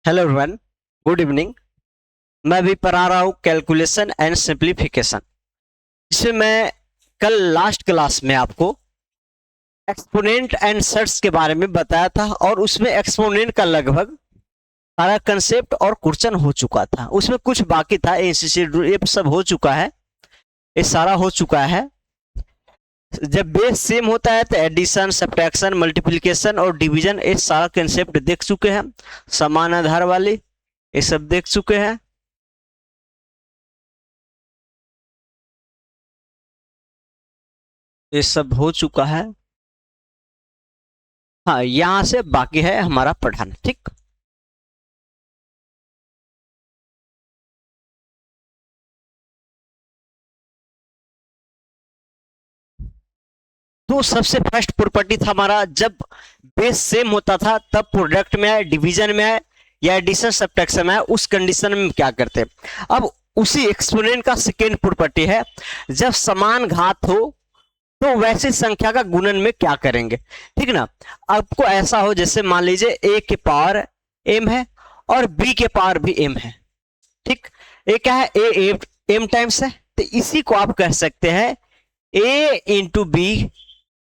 Hello everyone, good evening. मैं अभी पढ़ा रहा हूँ कैलकुलेशन एंड सिंप्लीफिकेशन, जिसमें मैं कल लास्ट क्लास में आपको एक्सपोनेंट एंड सर्ट्स के बारे में बताया था और उसमें एक्सपोनेंट का लगभग सारा कंसेप्ट और क्वेश्चन हो चुका था। उसमें कुछ बाकी था, ये सब हो चुका है, ये सारा हो चुका है। जब बेस सेम होता है तो एडिशन, सब्ट्रैक्शन, मल्टीप्लिकेशन और डिवीजन, ये सारा कंसेप्ट देख चुके हैं। समान आधार वाली ये सब देख चुके हैं। ये सब हो चुका है। हाँ, यहां से बाकी है हमारा पढ़ाना, ठीक। तो सबसे फर्स्ट प्रॉपर्टी था हमारा, जब बेस सेम होता था तब प्रोडक्ट में आए, डिवीजन में आए या एडिशन सब्ट्रैक्शन में आए, उस कंडीशन में क्या करते हैं। अब उसी एक्सपोनेंट का सेकेंड प्रॉपर्टी है, जब समान घात हो तो वैसी संख्या का गुणन में क्या करेंगे, ठीक ना। आपको ऐसा हो जैसे मान लीजिए a के पावर m है और b के पावर भी m है, ठीक। ये क्या है, a m टाइम्स है, तो इसी को आप कह सकते हैं a into B.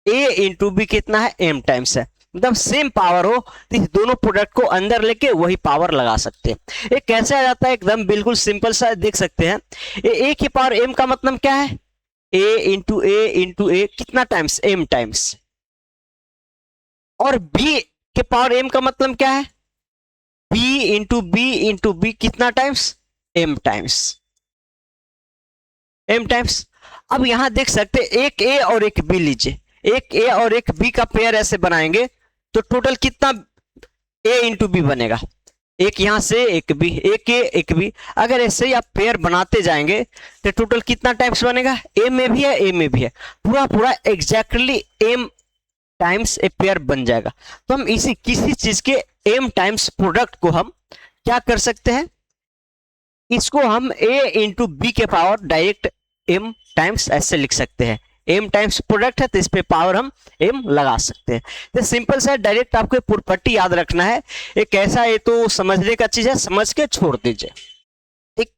a into B कितना है, m टाइम्स है। मतलब सेम पावर हो तो इस दोनों प्रोडक्ट को अंदर लेके वही पावर लगा सकते हैं। ये कैसे आ जाता है, एकदम बिल्कुल सिंपल सा देख सकते हैं। ये a की पावर m का मतलब क्या है, a कितना टाइम्स, m टाइम्स। और b के पावर m का मतलब क्या है, b कितना times, m times, m times. अब यहां देख सकते एक a और एक b लीजिए, एक a और एक b का पेयर ऐसे बनाएंगे तो टोटल कितना a इंटू बी बनेगा, एक यहां से एक b, एक a एक b। अगर ऐसे ही आप पेयर बनाते जाएंगे तो टोटल कितना टाइम्स बनेगा, a में भी है a में भी है, पूरा पूरा exactly m times a pair बन जाएगा। तो हम इसी किसी चीज के m टाइम्स प्रोडक्ट को हम क्या कर सकते हैं, इसको हम a इंटू बी के पावर डायरेक्ट m टाइम्स ऐसे लिख सकते हैं। m टाइम्स प्रोडक्ट है तो इस पे पावर हम m लगा सकते हैं। तो सिंपल सा डायरेक्ट आपको प्रॉपर्टी याद रखना है। एक कैसा, ये तो समझने का चीज है, समझ के छोड़ दीजिए, ठीक।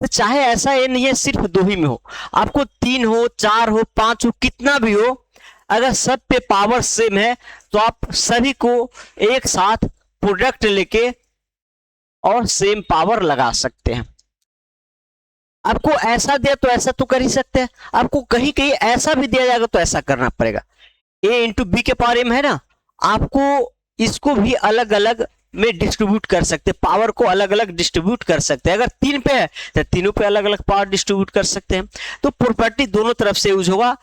तो चाहे ऐसा ये नहीं है सिर्फ दो ही में हो, आपको तीन हो, चार हो, पांच हो, कितना भी हो, अगर सब पे पावर सेम है तो आप सभी को एक साथ प्रोडक्ट लेके और सेम पावर लगा सकते हैं। आपको ऐसा दिया तो ऐसा तो कर ही सकते हैं, आपको कहीं कहीं ऐसा भी दिया जाएगा तो ऐसा करना पड़ेगा। a इंटू बी के पावर m है ना, आपको इसको भी अलग अलग में डिस्ट्रीब्यूट कर सकते हैं, पावर को अलग अलग डिस्ट्रीब्यूट कर सकते हैं। अगर तीन पे है तो तीनों पे अलग अलग पावर डिस्ट्रीब्यूट कर सकते हैं। तो प्रॉपर्टी दोनों तरफ से यूज होगा,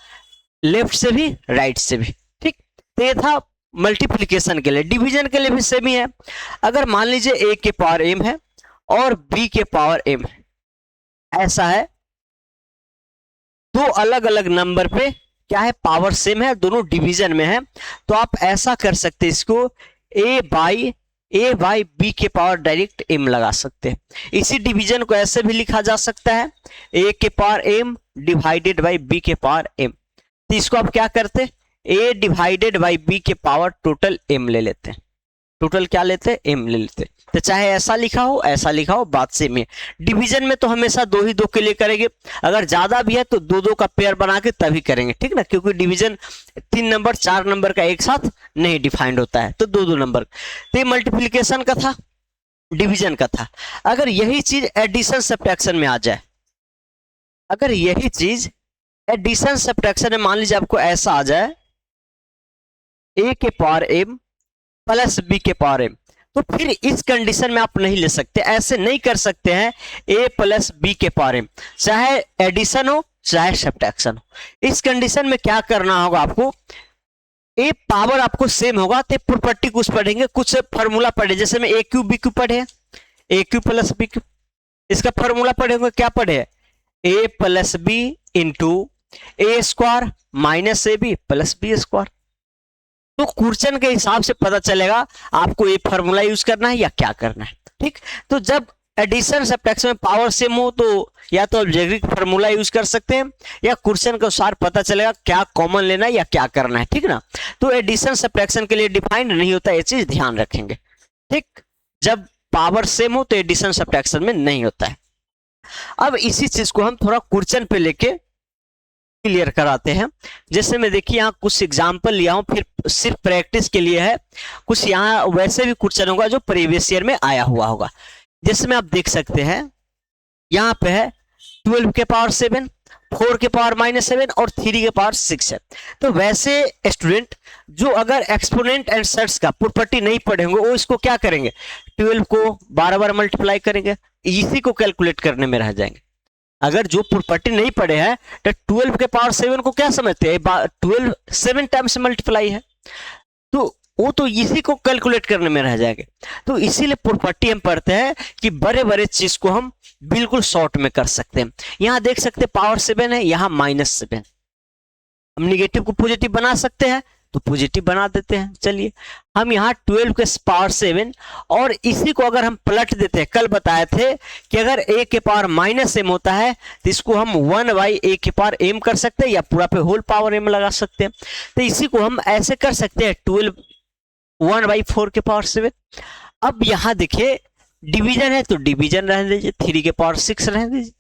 लेफ्ट से भी राइट से भी, ठीक। तो ये था मल्टीप्लीकेशन के लिए। डिवीजन के लिए भी सेम ही है। अगर मान लीजिए a के पावर m है और b के पावर m है, ऐसा है, दो अलग अलग नंबर पे क्या है, पावर सेम है, दोनों डिवीजन में है, तो आप ऐसा कर सकते हैं, इसको a बाई बी के पावर डायरेक्ट m लगा सकते हैं। इसी डिवीजन को ऐसे भी लिखा जा सकता है, a के power m divided by b के पावर m। तो इसको आप क्या करते हैं, a डिवाइडेड बाई b के पावर टोटल m ले लेते हैं, टोटल क्या लेते हैं, m ले लेते हैं। तो चाहे ऐसा लिखा हो ऐसा लिखा हो, बात सेम है। डिवीजन में तो हमेशा दो ही दो के लिए करेंगे, अगर ज्यादा भी है तो दो दो का पेयर बना के तभी करेंगे, ठीक ना, क्योंकि डिवीजन तीन नंबर चार नंबर का एक साथ नहीं डिफाइंड होता है, तो दो दो नंबर। तो ये मल्टीप्लीकेशन का था, डिवीजन का था। अगर यही चीज एडिशन सब्ट्रैक्शन में आ जाए, अगर यही चीज एडिशन सब्ट्रैक्शन में मान लीजिए आपको ऐसा आ जाए, a के पावर m प्लस बी के पावर m, तो फिर इस कंडीशन में आप नहीं ले सकते, ऐसे नहीं कर सकते हैं a प्लस बी के पावर m, चाहे एडिशन हो चाहे सब्ट्रैक्शन हो। इस कंडीशन में क्या करना होगा आपको, ए पावर आपको सेम होगा तो प्रॉपर्टी कुछ पढ़ेंगे, कुछ फॉर्मूला पढ़े, जैसे में ए क्यू बी क्यू पढ़े, A cube plus B cube, इसका फॉर्मूला पढ़े होंगे, क्या पढ़े, A plus B into A square minus A B plus B square. तो क्वेश्चन के हिसाब से पता चलेगा आपको ये फॉर्मूला यूज करना है या क्या करना है, ठीक। तो जब एडिशन सब्ट्रैक्शन में पावर सेम हो तो या तो अलजेब्रिक फॉर्मूला यूज कर सकते हैं या क्वेश्चन के अनुसार पता चलेगा क्या कॉमन लेना है या क्या करना है, ठीक ना। तो एडिशन सब्ट्रैक्शन के लिए डिफाइंड नहीं होता, ये चीज ध्यान रखेंगे, ठीक। जब पावर सेम हो तो एडिशन सब्ट्रैक्शन में नहीं होता है। अब इसी चीज को हम थोड़ा क्वेश्चन पे लेके क्लियर कराते हैं। जैसे मैं देखिए यहाँ कुछ एग्जांपल लिया हूं, फिर सिर्फ प्रैक्टिस के लिए है, कुछ यहाँ वैसे भी क्वेश्चन होगा जो प्रीवियस ईयर में आया हुआ होगा। जैसे में आप देख सकते हैं यहाँ पे है 12 के पावर 7, 4 के पावर -7 और 3 के पावर 6 है। तो वैसे स्टूडेंट जो अगर एक्सपोनेंट एंड सर्ट्स का प्रॉपर्टी नहीं पढ़ेंगे वो इसको क्या करेंगे, 12 को 12 बार मल्टीप्लाई करेंगे, इसी को कैलकुलेट करने में रह जाएंगे। अगर जो प्रॉपर्टी नहीं पढ़े हैं तो 12 के पावर 7 को क्या समझते हैं, 12 7 टाइम्स मल्टीप्लाई है, तो वो तो इसी को कैलकुलेट करने में रह जाएंगे। तो इसीलिए प्रॉपर्टी हम पढ़ते हैं कि बड़े बड़े चीज को हम बिल्कुल शॉर्ट में कर सकते हैं। यहां देख सकते हैं पावर 7 है, यहां -7, हम निगेटिव को पॉजिटिव बना सकते हैं तो पॉजिटिव बना देते हैं। चलिए हम यहाँ 12 के पावर 7 और इसी को अगर हम पलट देते हैं, कल बताए थे कि अगर a के पावर -m होता है तो इसको हम 1/a के पावर m कर सकते हैं या पूरा पे होल पावर m लगा सकते हैं। तो इसी को हम ऐसे कर सकते हैं 12 1/4 के पावर 7। अब यहाँ देखिए डिवीजन है तो डिवीजन रहने दीजिए, 3 के पावर 6 रहने दीजिए।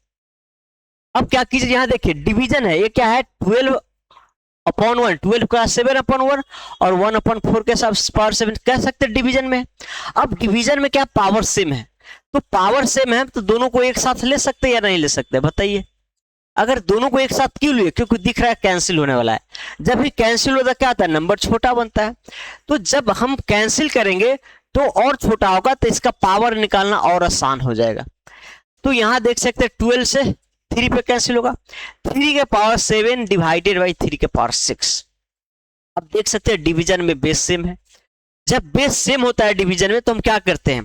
अब क्या कीजिए, यहाँ देखिए डिवीजन है, ये क्या है 12/1, 12 का 7/1 और 1/4 के पावर 7 कह सकते हैं डिवीजन में। अब डिवीजन में क्या पावर सेम है, तो पावर सेम है तो दोनों को एक साथ ले सकते हैं या नहीं ले सकते, बताइए। अगर दोनों को एक साथ क्यों लिए, क्योंकि दिख रहा है कैंसिल होने वाला है। जब भी कैंसिल होता है क्या होता है, नंबर छोटा बनता है। तो जब हम कैंसिल करेंगे तो और छोटा होगा तो इसका पावर निकालना और आसान हो जाएगा। तो यहां देख सकते हैं 12 से 3 पे कैंसिल होगा, 3 के पावर 7 डिवाइडेड बाई 3 के पावर 6। अब देख सकते हैं डिवीजन में बेस सेम है। जब बेस सेम होता है डिवीजन में तो हम क्या करते हैं,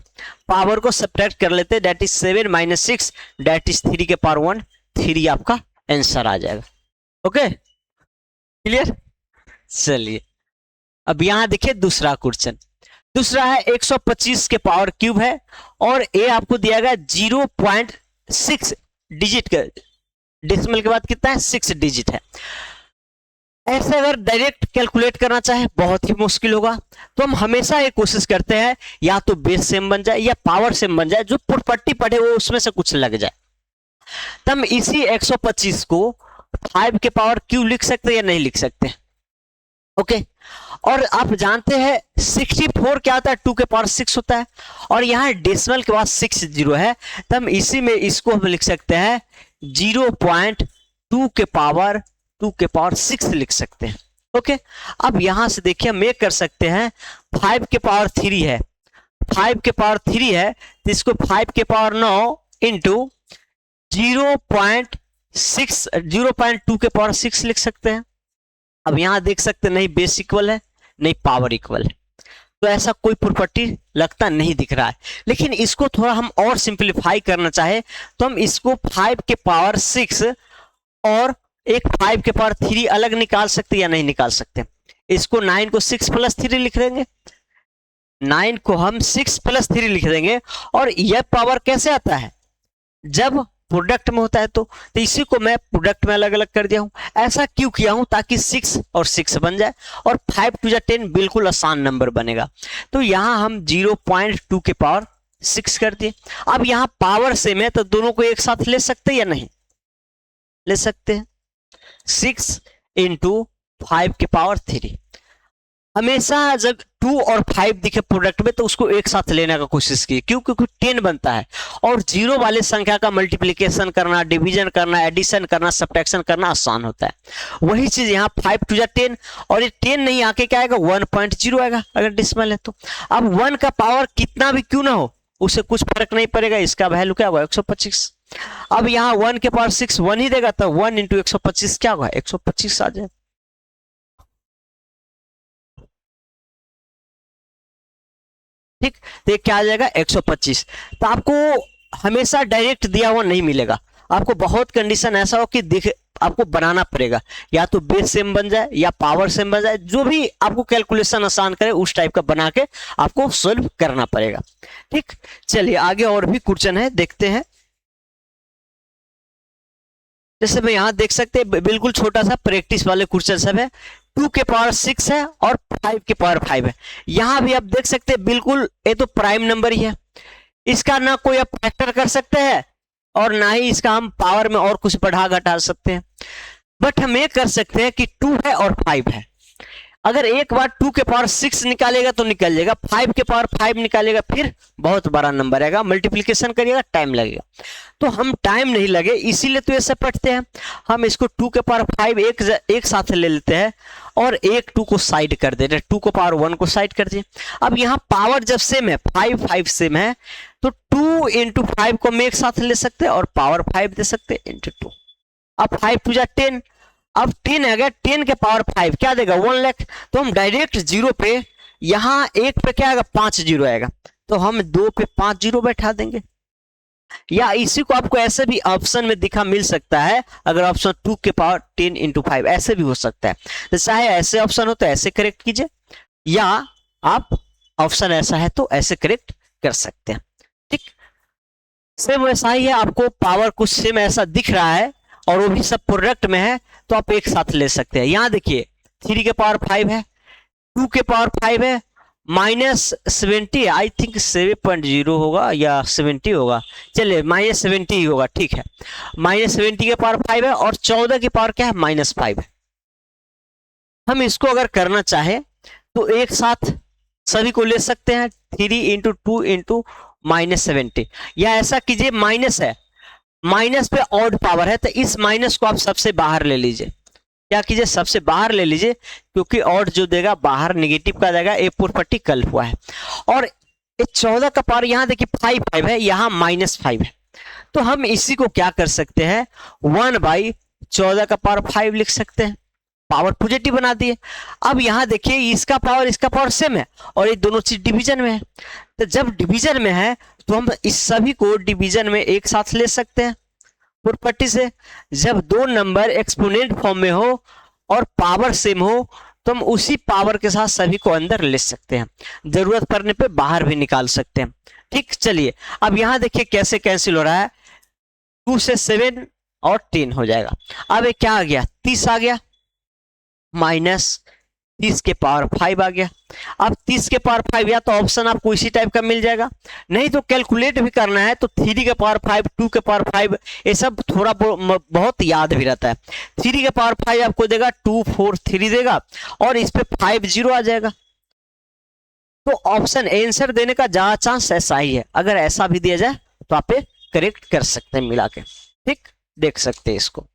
पावर को सब्ट्रैक्ट कर लेते हैं, दैट इज 7 - 6 दैट इज 3 के पावर 1, 3 आपका आंसर आ जाएगा। Okay clear. चलिए अब यहां देखिए दूसरा क्वेश्चन, दूसरा है 125 के पावर क्यूब है और ए आपको दिया गया 0.6 डिजिट का, डेसिमल के बाद कितना है 6 डिजिट है। ऐसे अगर डायरेक्ट कैलकुलेट करना चाहे बहुत ही मुश्किल होगा, तो हम हमेशा ये कोशिश करते हैं या तो बेस सेम बन जाए या पावर सेम बन जाए, जो प्रॉपर्टी पढ़े वो उसमें से कुछ लग जाए। तब इसी 125 को 5 के पावर क्यूब लिख सकते हैं या नहीं लिख सकते, ओके। और आप जानते हैं 64 क्या होता है, 2 के पावर 6 होता है, और यहाँ डेसिमल के बाद 6 जीरो है, तब इसी में इसको हम लिख सकते हैं 0.2 के पावर 6 लिख सकते हैं, ओके। अब यहां से देखिए हम ये कर सकते हैं 5 के पावर 3 है, 5 के पावर 3 है तो इसको 5 के पावर 9 इंटू 0.2 के पावर 6 लिख सकते हैं। अब यहां देख सकते हैं नहीं बेस इक्वल है नहीं पावर इक्वल है, तो ऐसा कोई प्रॉपर्टी लगता नहीं दिख रहा है। लेकिन इसको थोड़ा हम और सिंपलीफाई करना चाहे तो हम इसको 5 के पावर 6 और एक 5 के पावर 3 अलग निकाल सकते या नहीं निकाल सकते। इसको 9 को 6 + 3 लिख देंगे, 9 को हम 6 + 3 लिख देंगे। और यह पावर कैसे आता है, जब प्रोडक्ट में होता है तो इसी को मैं प्रोडक्ट में अलग अलग कर दिया हूं। ऐसा क्यों किया हूं, ताकि 6 और 6 बन जाए और 5 × 10 बिल्कुल आसान नंबर बनेगा। तो यहां हम 0.2 के पावर 6 कर दिए। अब यहां पावर सेम है तो दोनों को एक साथ ले सकते हैं या नहीं ले सकते हैं। 6 × 5 के पावर 3, हमेशा जब 2 और 5 दिखे प्रोडक्ट में तो उसको एक साथ लेने का कोशिश की, क्यों, क्योंकि 10 बनता है और जीरो वाले संख्या का मल्टीप्लिकेशन करना, डिवीजन करना, एडिशन करना, सब्ट्रैक्शन करना आसान होता है। वही चीज यहाँ 5 × 10 और ये 10 नहीं आके क्या आएगा 1.0 आएगा अगर डिसिमल है तो। अब 1 का पावर कितना भी क्यों ना हो उसे कुछ फर्क नहीं पड़ेगा, इसका वैल्यू क्या होगा 125। अब यहाँ 1 के पावर 6 1 ही देगा तो 1 × 125 क्या होगा 125 आ जाए। ठीक, तो ये क्या आ जाएगा 125। तो आपको हमेशा डायरेक्ट दिया हुआ नहीं मिलेगा, आपको बहुत कंडीशन ऐसा हो कि आपको बनाना पड़ेगा, या तो बेस सेम बन जाए या पावर सेम बन जाए, जो भी आपको कैलकुलेशन आसान करे उस टाइप का बना के आपको सॉल्व करना पड़ेगा। ठीक, चलिए आगे और भी क्वेश्चन है देखते हैं। जैसे मैं यहां देख सकते हैं बिल्कुल छोटा सा प्रैक्टिस वाले क्वेश्चन सब है। 2 के पावर 6 है और 5 के पावर 5 है। यहां भी आप देख सकते हैं बिल्कुल ये तो प्राइम नंबर ही है, इसका ना कोई आप फैक्टर कर सकते हैं और ना ही इसका हम पावर में और कुछ बढ़ा घटा सकते हैं। बट हम ये कर सकते हैं कि 2 है और 5 है, अगर एक बार 2 के पावर 6 निकालेगा तो निकल जाएगा, 5 के पावर 5 निकालेगा फिर बहुत बड़ा नंबर आएगा, मल्टीप्लिकेशन करिएगा टाइम लगेगा। तो हम टाइम नहीं लगे इसीलिए तो ये सब पढ़ते हैं। हम इसको 2 के पावर 5 एक साथ ले लेते हैं और एक 2 को साइड कर देते हैं, 2 को पावर 1 को साइड कर दिए। अब यहाँ पावर जब सेम है, 5 5 सेम है, तो 2 इंटू 5 को हम एक साथ ले सकते हैं और पावर 5 दे सकते हैं इंटू 2। अब 5 2 जा 10, अब 10 आ गया, 10 के पावर 5 क्या देगा 1 लाख। तो हम डायरेक्ट जीरो पे, यहाँ एक पे क्या आएगा 5 जीरो आएगा, तो हम 2 पे 5 जीरो बैठा देंगे। या इसी को आपको ऐसे भी ऑप्शन में दिखा मिल सकता है, अगर ऑप्शन 2 के पावर 10 इंटू 5 ऐसे भी हो सकता है। तो चाहे ऐसे ऑप्शन हो तो ऐसे करेक्ट कीजिए, या आप ऑप्शन ऐसा है तो ऐसे करेक्ट कर सकते हैं। ठीक, सेम वैसा ही है, आपको पावर कुछ सेम ऐसा दिख रहा है और वो भी सब प्रोडक्ट में है तो आप एक साथ ले सकते हैं। यहां देखिए 3 के पावर 5 है, 2 के पावर 5 है, -70, आई थिंक 7.0 होगा या 70 होगा, चलिए -70 ही होगा, ठीक है। -70 के पावर 5 है और 14 की पावर क्या है -5 है। हम इसको अगर करना चाहे तो एक साथ सभी को ले सकते हैं, 3 इंटू 2 इंटू -70, या ऐसा कीजिए माइनस है, माइनस पे ऑड पावर है तो इस माइनस को आप सबसे बाहर ले लीजिए। क्या कीजिए, सबसे बाहर ले लीजिए, क्योंकि ऑड जो देगा बाहर नेगेटिव का देगा, ए प्रॉपर्टी कल हुआ है। और 14 का पावर यहाँ देखिए 5 5 है, यहाँ -5 है, तो हम इसी को क्या कर सकते हैं 1/14 का पावर 5 लिख सकते हैं, पावर पॉजिटिव बना दिए। अब यहाँ देखिए इसका पावर सेम है और ये दोनों चीज डिवीजन में है, तो जब डिवीजन में है तो हम इस सभी को डिवीजन में एक साथ ले सकते हैं प्रॉपर्टी से। जब दो नंबर एक्सपोनेंट फॉर्म में हो और पावर सेम हो तो हम उसी पावर के साथ सभी को अंदर ले सकते हैं, जरूरत पड़ने पे बाहर भी निकाल सकते हैं। ठीक, चलिए अब यहाँ देखिए कैसे कैंसिल हो रहा है, 2 से 7 और 10 हो जाएगा। अब क्या आ गया 30 आ गया, -30 के पावर 5 आ गया। अब 30 के पावर 5 या तो ऑप्शन आपको इसी टाइप का मिल जाएगा, नहीं तो कैलकुलेट भी करना है तो 3 के पावर 5, 2 के पावर 5, ये सब थोड़ा बहुत याद भी रहता है। 3 के पावर 5 आपको देगा 2 4 3 देगा और इस पे 5 0 आ जाएगा। तो ऑप्शन आंसर देने का ज्यादा चांस ऐसा ही है, अगर ऐसा भी दिया जाए तो आप करेक्ट कर सकते हैं मिला के। ठीक, देख सकते हैं इसको।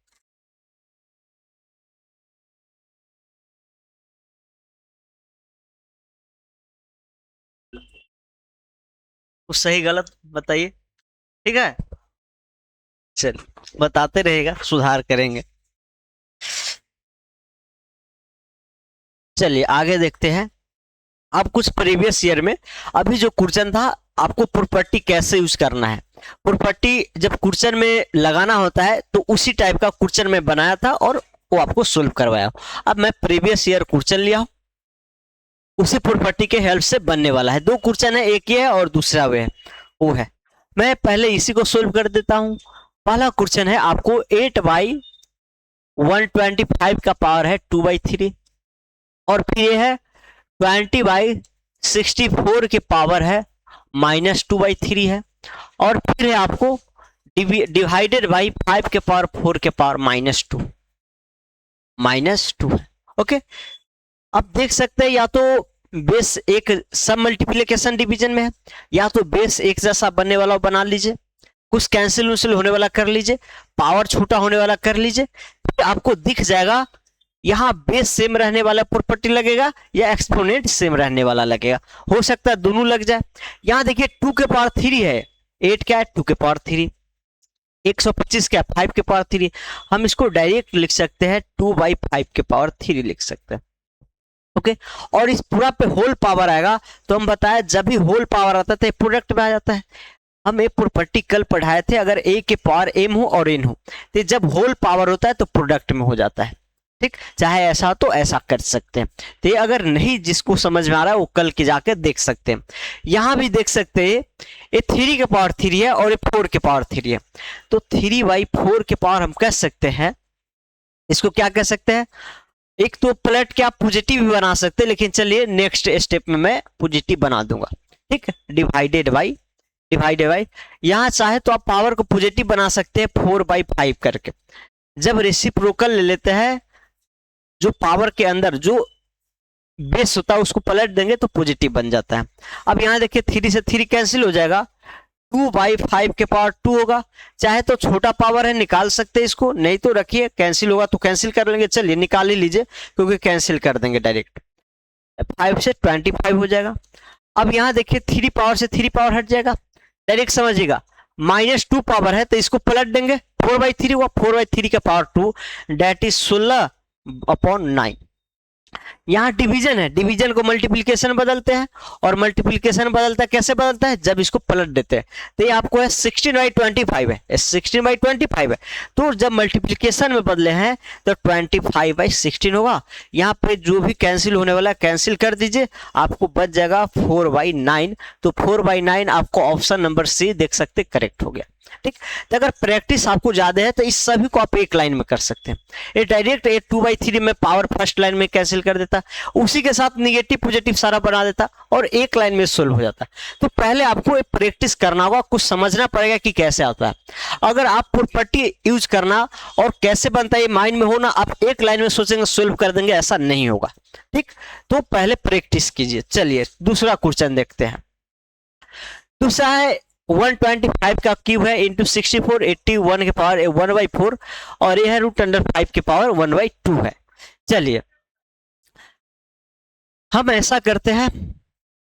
कुछ सही गलत बताइए, ठीक है, चलिए बताते रहेगा, सुधार करेंगे। चलिए आगे देखते हैं। अब कुछ प्रीवियस ईयर में अभी जो क्वेश्चन था, आपको प्रॉपर्टी कैसे यूज करना है, प्रॉपर्टी जब क्वेश्चन में लगाना होता है तो उसी टाइप का क्वेश्चन में बनाया था और वो आपको सोल्व करवाया। अब मैं प्रीवियस ईयर क्वेश्चन लिया हूं, उसी प्रॉपर्टी के हेल्प से बनने वाला है। दो क्वेश्चन है, एक ये है और दूसरा वो है। मैं पहले इसी को सोल्व कर देता हूं। पहला क्वेश्चन है आपको 8/125 का पावर है 2/3, और फिर ये है 20/64 के पावर है -2/3 है, और फिर है आपको डिवाइडेड बाई 5 के पावर 4 के पावर -2 है। ओके, अब देख सकते हैं या तो बेस एक सब मल्टीप्लिकेशन डिवीजन में है, या तो बेस एक जैसा बनने वाला बना लीजिए, कुछ कैंसिल वैंसिल होने वाला कर लीजिए, पावर छोटा होने वाला कर लीजिए, फिर आपको दिख जाएगा यहाँ बेस सेम रहने वाला प्रॉपर्टी लगेगा या एक्सपोनेंट सेम रहने वाला लगेगा, हो सकता है दोनों लग जाए। यहाँ देखिए 2 के पावर 3 है, 8 क्या है 2 के पावर 3, 125 क्या 5 के पावर 3, हम इसको डायरेक्ट लिख सकते हैं 2/5 के पावर 3 लिख सकते हैं। ओके, और इस पूरा पे होल पावर आएगा तो हम बताया जब भी होल पावर आता है प्रोडक्ट में आ जाता है। हम एक प्रॉपर्टी कल पढ़ाए थे, अगर ए के पावर m हो और n हो तो जब होल पावर होता है तो प्रोडक्ट में हो जाता है। ठीक, चाहे ऐसा तो ऐसा कर सकते हैं। तो ये अगर नहीं जिसको समझ में आ रहा है वो कल के जाके देख सकते हैं। यहां भी देख सकते हैं ये 3 के पावर 3 है और ये 4 के पावर 3 है, तो 3/4 के पावर हम कह सकते हैं, इसको क्या कह सकते हैं, एक तो प्लेट क्या पॉजिटिव भी बना सकते हैं, लेकिन चलिए नेक्स्ट स्टेप में मैं पॉजिटिव बना दूंगा। ठीक, डिवाइडेड बाई डिवाइडेड बाई, यहाँ चाहे तो आप पावर को पॉजिटिव बना सकते हैं 4/5 करके। जब रेसिप्रोकल ले लेते हैं, जो पावर के अंदर जो बेस होता है उसको पलट देंगे तो पॉजिटिव बन जाता है। अब यहाँ देखिए 3 से 3 कैंसिल हो जाएगा, 2/5 के पावर 2 होगा। चाहे तो छोटा पावर है निकाल सकते हैं इसको, नहीं तो रखिए कैंसिल होगा तो कैंसिल कर लेंगे। चलिए निकाल ही लीजिए क्योंकि कैंसिल कर देंगे डायरेक्ट, 5 से 25 हो जाएगा। अब यहाँ देखिए 3 पावर से 3 पावर हट जाएगा, डायरेक्ट समझिएगा। -2 पावर है तो इसको पलट देंगे, 4/3 हुआ, 4/3 का पावर 2 डेट इज 16/9। यहाँ डिवीजन है, डिवीजन को मल्टीप्लिकेशन बदलते हैं, और मल्टीप्लिकेशन बदलता है कैसे बदलता है, जब इसको पलट देते हैं। तो ये आपको है 16/25 है, 16/25 है। तो जब मल्टीप्लिकेशन में बदले हैं तो 25/16 होगा। यहाँ पे जो भी कैंसिल होने वाला है कैंसिल कर दीजिए, आपको बच जाएगा 4/9। तो 4/9 आपको ऑप्शन नंबर सी देख सकते करेक्ट हो गया। ठीक, तो अगर प्रैक्टिस आपको ज्यादा है तो इस सभी को आप एक लाइन में कर सकते हैं। ये डायरेक्ट 2/3 में पावर फर्स्ट लाइन में कैंसिल कर देता, उसी के साथ निगेटिव पॉजिटिव सारा बना देता और एक लाइन में सोल्व हो जाता। तो पहले आपको एक प्रैक्टिस करना होगा, कुछ समझना पड़ेगा कि कैसे आता है। अगर आप प्रॉपर्टी यूज करना और कैसे बनता है ये माइंड में होना, आप एक लाइन में सोचेंगे सोल्व कर देंगे, ऐसा नहीं होगा। ठीक, तो पहले प्रैक्टिस कीजिए। चलिए दूसरा क्वेश्चन देखते हैं। दूसरा है 125 का क्यूब है इंटू 64, 81 के पावर 1/4 और ये है √5 के पावर 1/2 है। चलिए हम ऐसा करते हैं,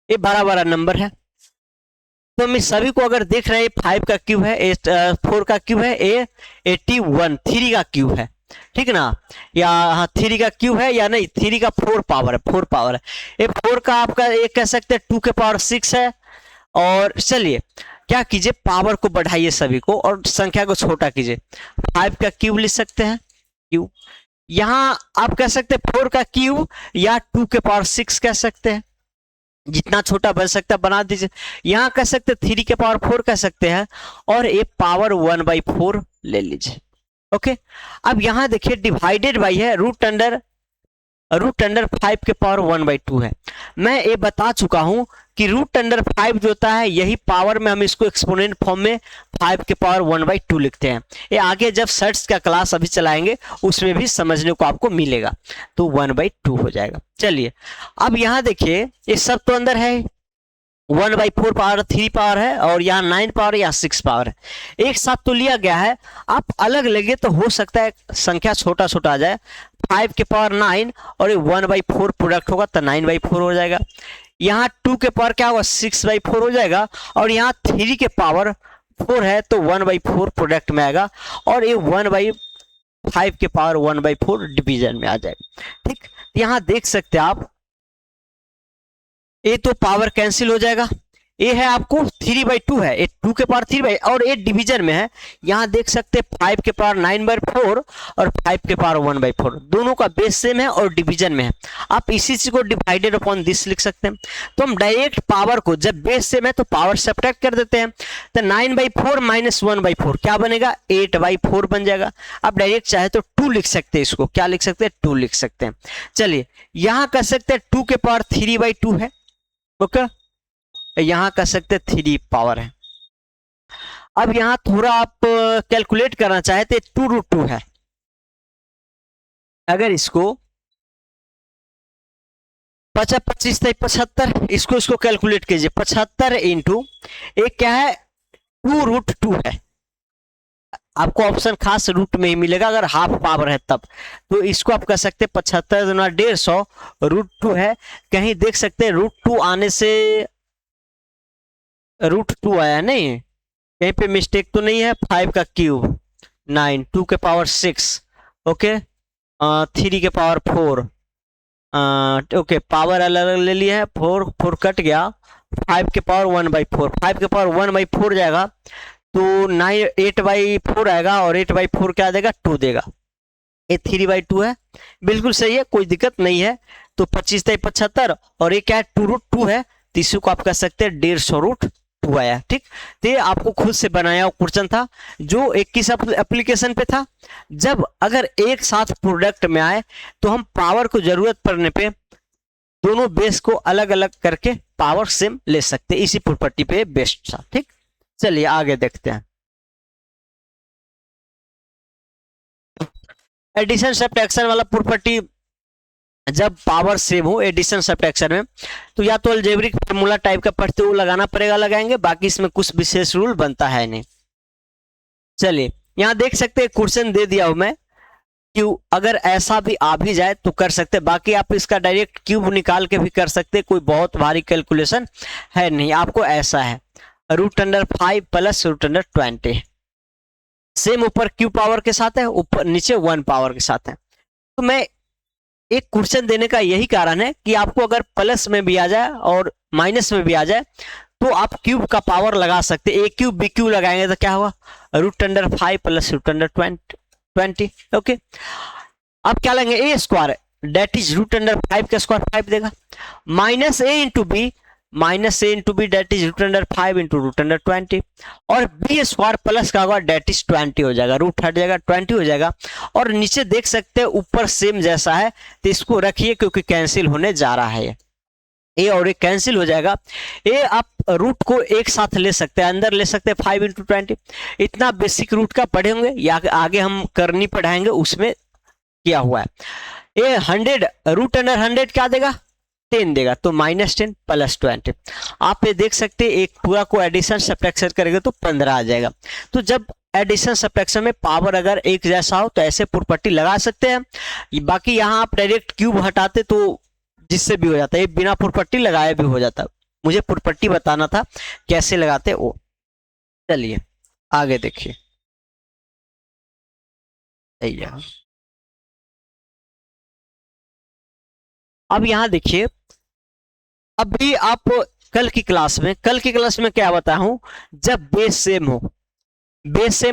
ये बड़ा नंबर है तो हम इस सभी को अगर देख रहे हैं 5 का क्यूब है, 4 का क्यूब है, 81, 3 का क्यूब है, ठीक ना, या हाँ 3 का क्यूब है या नहीं, 3 का 4 पावर है, 4 पावर है। ये 4 का आपका एक कह सकते हैं 2 के पावर 6 है। और चलिए क्या कीजिए, पावर को बढ़ाइए सभी को और संख्या को छोटा कीजिए। 5 का क्यूब लिख सकते हैं, क्यूब। यहां आप कह सकते हैं 4 का क्यूब या 2 के पावर 6 कह सकते हैं, जितना छोटा बन सकता है बना दीजिए। यहां कह सकते हैं 3 के पावर 4 कह सकते हैं और ये पावर 1/4 ले लीजिए। ओके, अब यहां देखिए डिवाइडेड बाई है √5 के पावर 1/2 है। मैं ये बता चुका हूं कि √5 जो होता है यही पावर में हम इसको एक्सपोनेंट फॉर्म में 5 के पावर 1/2 लिखते हैं। ये आगे जब सर्ट्स का क्लास अभी चलाएंगे उसमें भी समझने को आपको मिलेगा, तो 1/2 हो जाएगा। चलिए अब यहां देखिए ये सब तो अंदर है, 1/4 पावर 3 पावर है और यहाँ 9 पावर या 6 पावर है, एक साथ तो लिया गया है। आप अलग लगे तो हो सकता है संख्या छोटा छोटा आ जाए। 5 के पावर 9 और 1/4 प्रोडक्ट होगा तो 9/4 हो जाएगा। यहाँ 2 के पावर क्या होगा, 6/4 हो जाएगा और यहाँ 3 के पावर 4 है तो 1/4 प्रोडक्ट में आएगा और ये 1/5 के पावर 1/4 डिवीजन में आ जाएगा। ठीक, यहाँ देख सकते हैं आप, ये तो पावर कैंसिल हो जाएगा। ये है आपको 3/2 है, ये 2 के पावर 3 और ये डिवीजन में है। यहाँ देख सकते हैं 5 के पावर 9/4 और 5 के पावर 1/4 दोनों का बेस सेम है और डिवीजन में है। आप इसी चीज को डिवाइडेड अपॉन दिस लिख सकते हैं। तो हम डायरेक्ट पावर को, जब बेस सेम है तो पावर सब्ट्रैक्ट कर देते हैं, तो 9/4 - 1/4 क्या बनेगा, 8/4 बन जाएगा। आप डायरेक्ट चाहे तो 2 लिख सकते हैं, इसको क्या लिख सकते हैं, 2 लिख सकते हैं। चलिए यहाँ कर सकते हैं 2 के पावर 3/2 है, ओके, यहां कर सकते 3 पावर है। अब यहां थोड़ा आप कैलकुलेट करना चाहे तो 2√2 है। अगर इसको 25 - 75 इसको कैलकुलेट कीजिए, 75 इंटू एक क्या है 2√2 है। आपको ऑप्शन खास रूट में ही मिलेगा अगर हाफ पावर है तब, तो इसको आप कह सकते 75 × 150 √2 है। कहीं देख सकते हैं √2 आने से √2 आया नहीं, कहीं पे मिस्टेक तो नहीं है। 5 का क्यूब 9, 2 के पावर 6, ओके, 3 के पावर 4, ओके, पावर अलग अलग ले लिया है, 4 कट गया, 5 के पावर 1/4, 5 के पावर 1/4 जाएगा तो 8/4 आएगा और 8/4 क्या देगा, 2 देगा। ये 3/2 है, बिल्कुल सही है, कोई दिक्कत नहीं है। तो 25 × 75 और ये क्या है 2√2 है, तीसरे को आप कह सकते हैं 150√2 आया। ठीक, तो ये आपको खुद से बनाया हुआ क्वेश्चन था जो 21 एप्लीकेशन पे था। जब अगर एक साथ प्रोडक्ट में आए तो हम पावर को जरूरत पड़ने पे दोनों बेस को अलग अलग करके पावर सेम ले सकते, इसी प्रॉपर्टी पे बेस्ड था। ठीक। चलिए आगे देखते हैं। एडिशन सब्ट्रैक्शन वाला प्रॉपर्टी, जब पावर सेम हो एडिशन सब्ट्रैक्शन में, तो या तो अलजेब्रिक फार्मूला टाइप का पढ़ते हुए लगाना पड़ेगा, लगाएंगे, बाकी इसमें कुछ विशेष रूल बनता है नहीं। चलिए यहाँ देख सकते हैं क्वेश्चन दे दिया हूं मैं, क्यों अगर ऐसा भी आ भी जाए तो कर सकते, बाकी आप इसका डायरेक्ट क्यूब निकाल के भी कर सकते, कोई बहुत भारी कैलकुलेशन है नहीं। आपको ऐसा है √5 प्लस √20, सेम ऊपर क्यूब पावर के साथ है, ऊपर नीचे 1 पावर के साथ है। तो मैं एक क्वेश्चन देने का यही कारण है कि आपको अगर प्लस में भी आ जाए और माइनस में भी आ जाए तो आप क्यूब का पावर लगा सकते। ए क्यूब बी क्यूब लगाएंगे तो क्या होगा, √5 प्लस √20। ओके, अब क्या लेंगे, ए स्क्वायर डेट इज √5 का स्क्वायर 5 देगा, minus A into B that is √5 into √20, और बी स्क्वायर प्लस का होगा डेट इज 20 हो जाएगा, रूट हट जाएगा 20 हो जाएगा। और नीचे देख सकते हैं ऊपर सेम जैसा है, तो इसको रखिए क्योंकि कैंसिल होने जा रहा है, ए और ए कैंसिल हो जाएगा। ए आप रूट को एक साथ ले सकते हैं, अंदर ले सकते हैं 5 इंटू 20। इतना बेसिक रूट का पढ़े होंगे या आगे हम करनी पढ़ाएंगे, उसमें किया हुआ है। ए 100 √100 क्या देगा, 10 देगा, तो -10 प्लस 20। आप ये देख सकते हैं एक पूरा को एडिशन सब्ट्रैक्शन करेंगे तो 15 आ जाएगा। तो जब एडिशन सब्ट्रैक्शन में पावर अगर एक जैसा हो तो ऐसे प्रॉपर्टी लगा सकते हैं। बाकी यहाँ आप डायरेक्ट क्यूब हटाते तो जिससे भी हो जाता है, बिना प्रॉपर्टी लगाए भी हो जाता। मुझे प्रॉपर्टी बताना था कैसे लगाते वो। चलिए आगे देखिए, अब यहां देखिए, अभी आप कल की क्लास में क्या बताया हूं, जब बेस सेम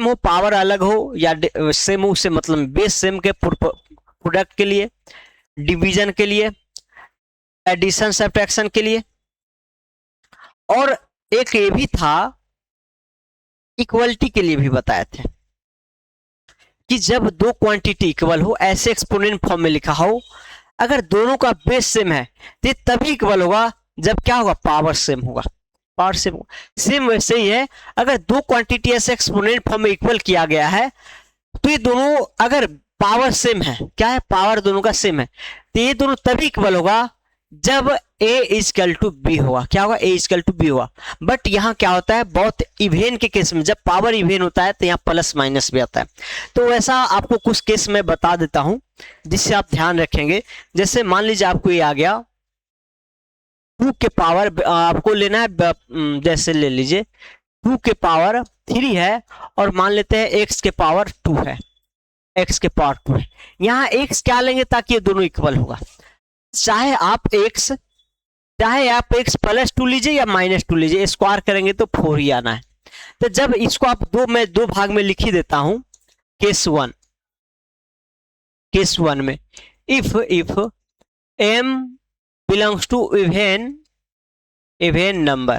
हो पावर अलग हो या सेम हो, उससे मतलब बेस सेम के प्रोडक्ट के लिए, डिवीजन के लिए, एडिशन सब्ट्रैक्शन के लिए, और एक ये भी था इक्वलिटी के लिए भी बताए थे कि जब दो क्वांटिटी इक्वल हो, ऐसे एक्सपोनेंट फॉर्म में लिखा हो, अगर दोनों का बेस सेम है तो तभी इक्वल होगा जब क्या होगा, पावर सेम होगा। पावर सेम सेम वैसे ही है, अगर दो क्वांटिटी ऐसे एक्सपोनेंट फॉर्म में इक्वल किया गया है तो ये दोनों अगर पावर सेम है, क्या है, पावर दोनों का सेम है, तो ये दोनों तभी इक्वल होगा जब a इजकल टू बी होगा। क्या होगा, a इजकल टू बी होगा। बट यहाँ क्या होता है, बहुत इवेन के केस में जब पावर इवेन होता है तो यहाँ प्लस माइनस भी आता है। तो वैसा आपको कुछ केस में बता देता हूं जिससे आप ध्यान रखेंगे। जैसे मान लीजिए आपको ये आ गया 2 के पावर, आपको लेना है, जैसे ले लीजिए 2 के पावर 3 है और मान लेते हैं x के पावर 2 है, x के पावर 2 है। यहाँ x क्या लेंगे ताकि ये दोनों इक्वल होगा, चाहे आप x प्लस 2 लीजिए या -2 लीजिए, स्क्वायर करेंगे तो 4 ही आना है। तो जब इसको आप दो भाग में लिख ही देता हूं, केस 1 में if m belongs to even number,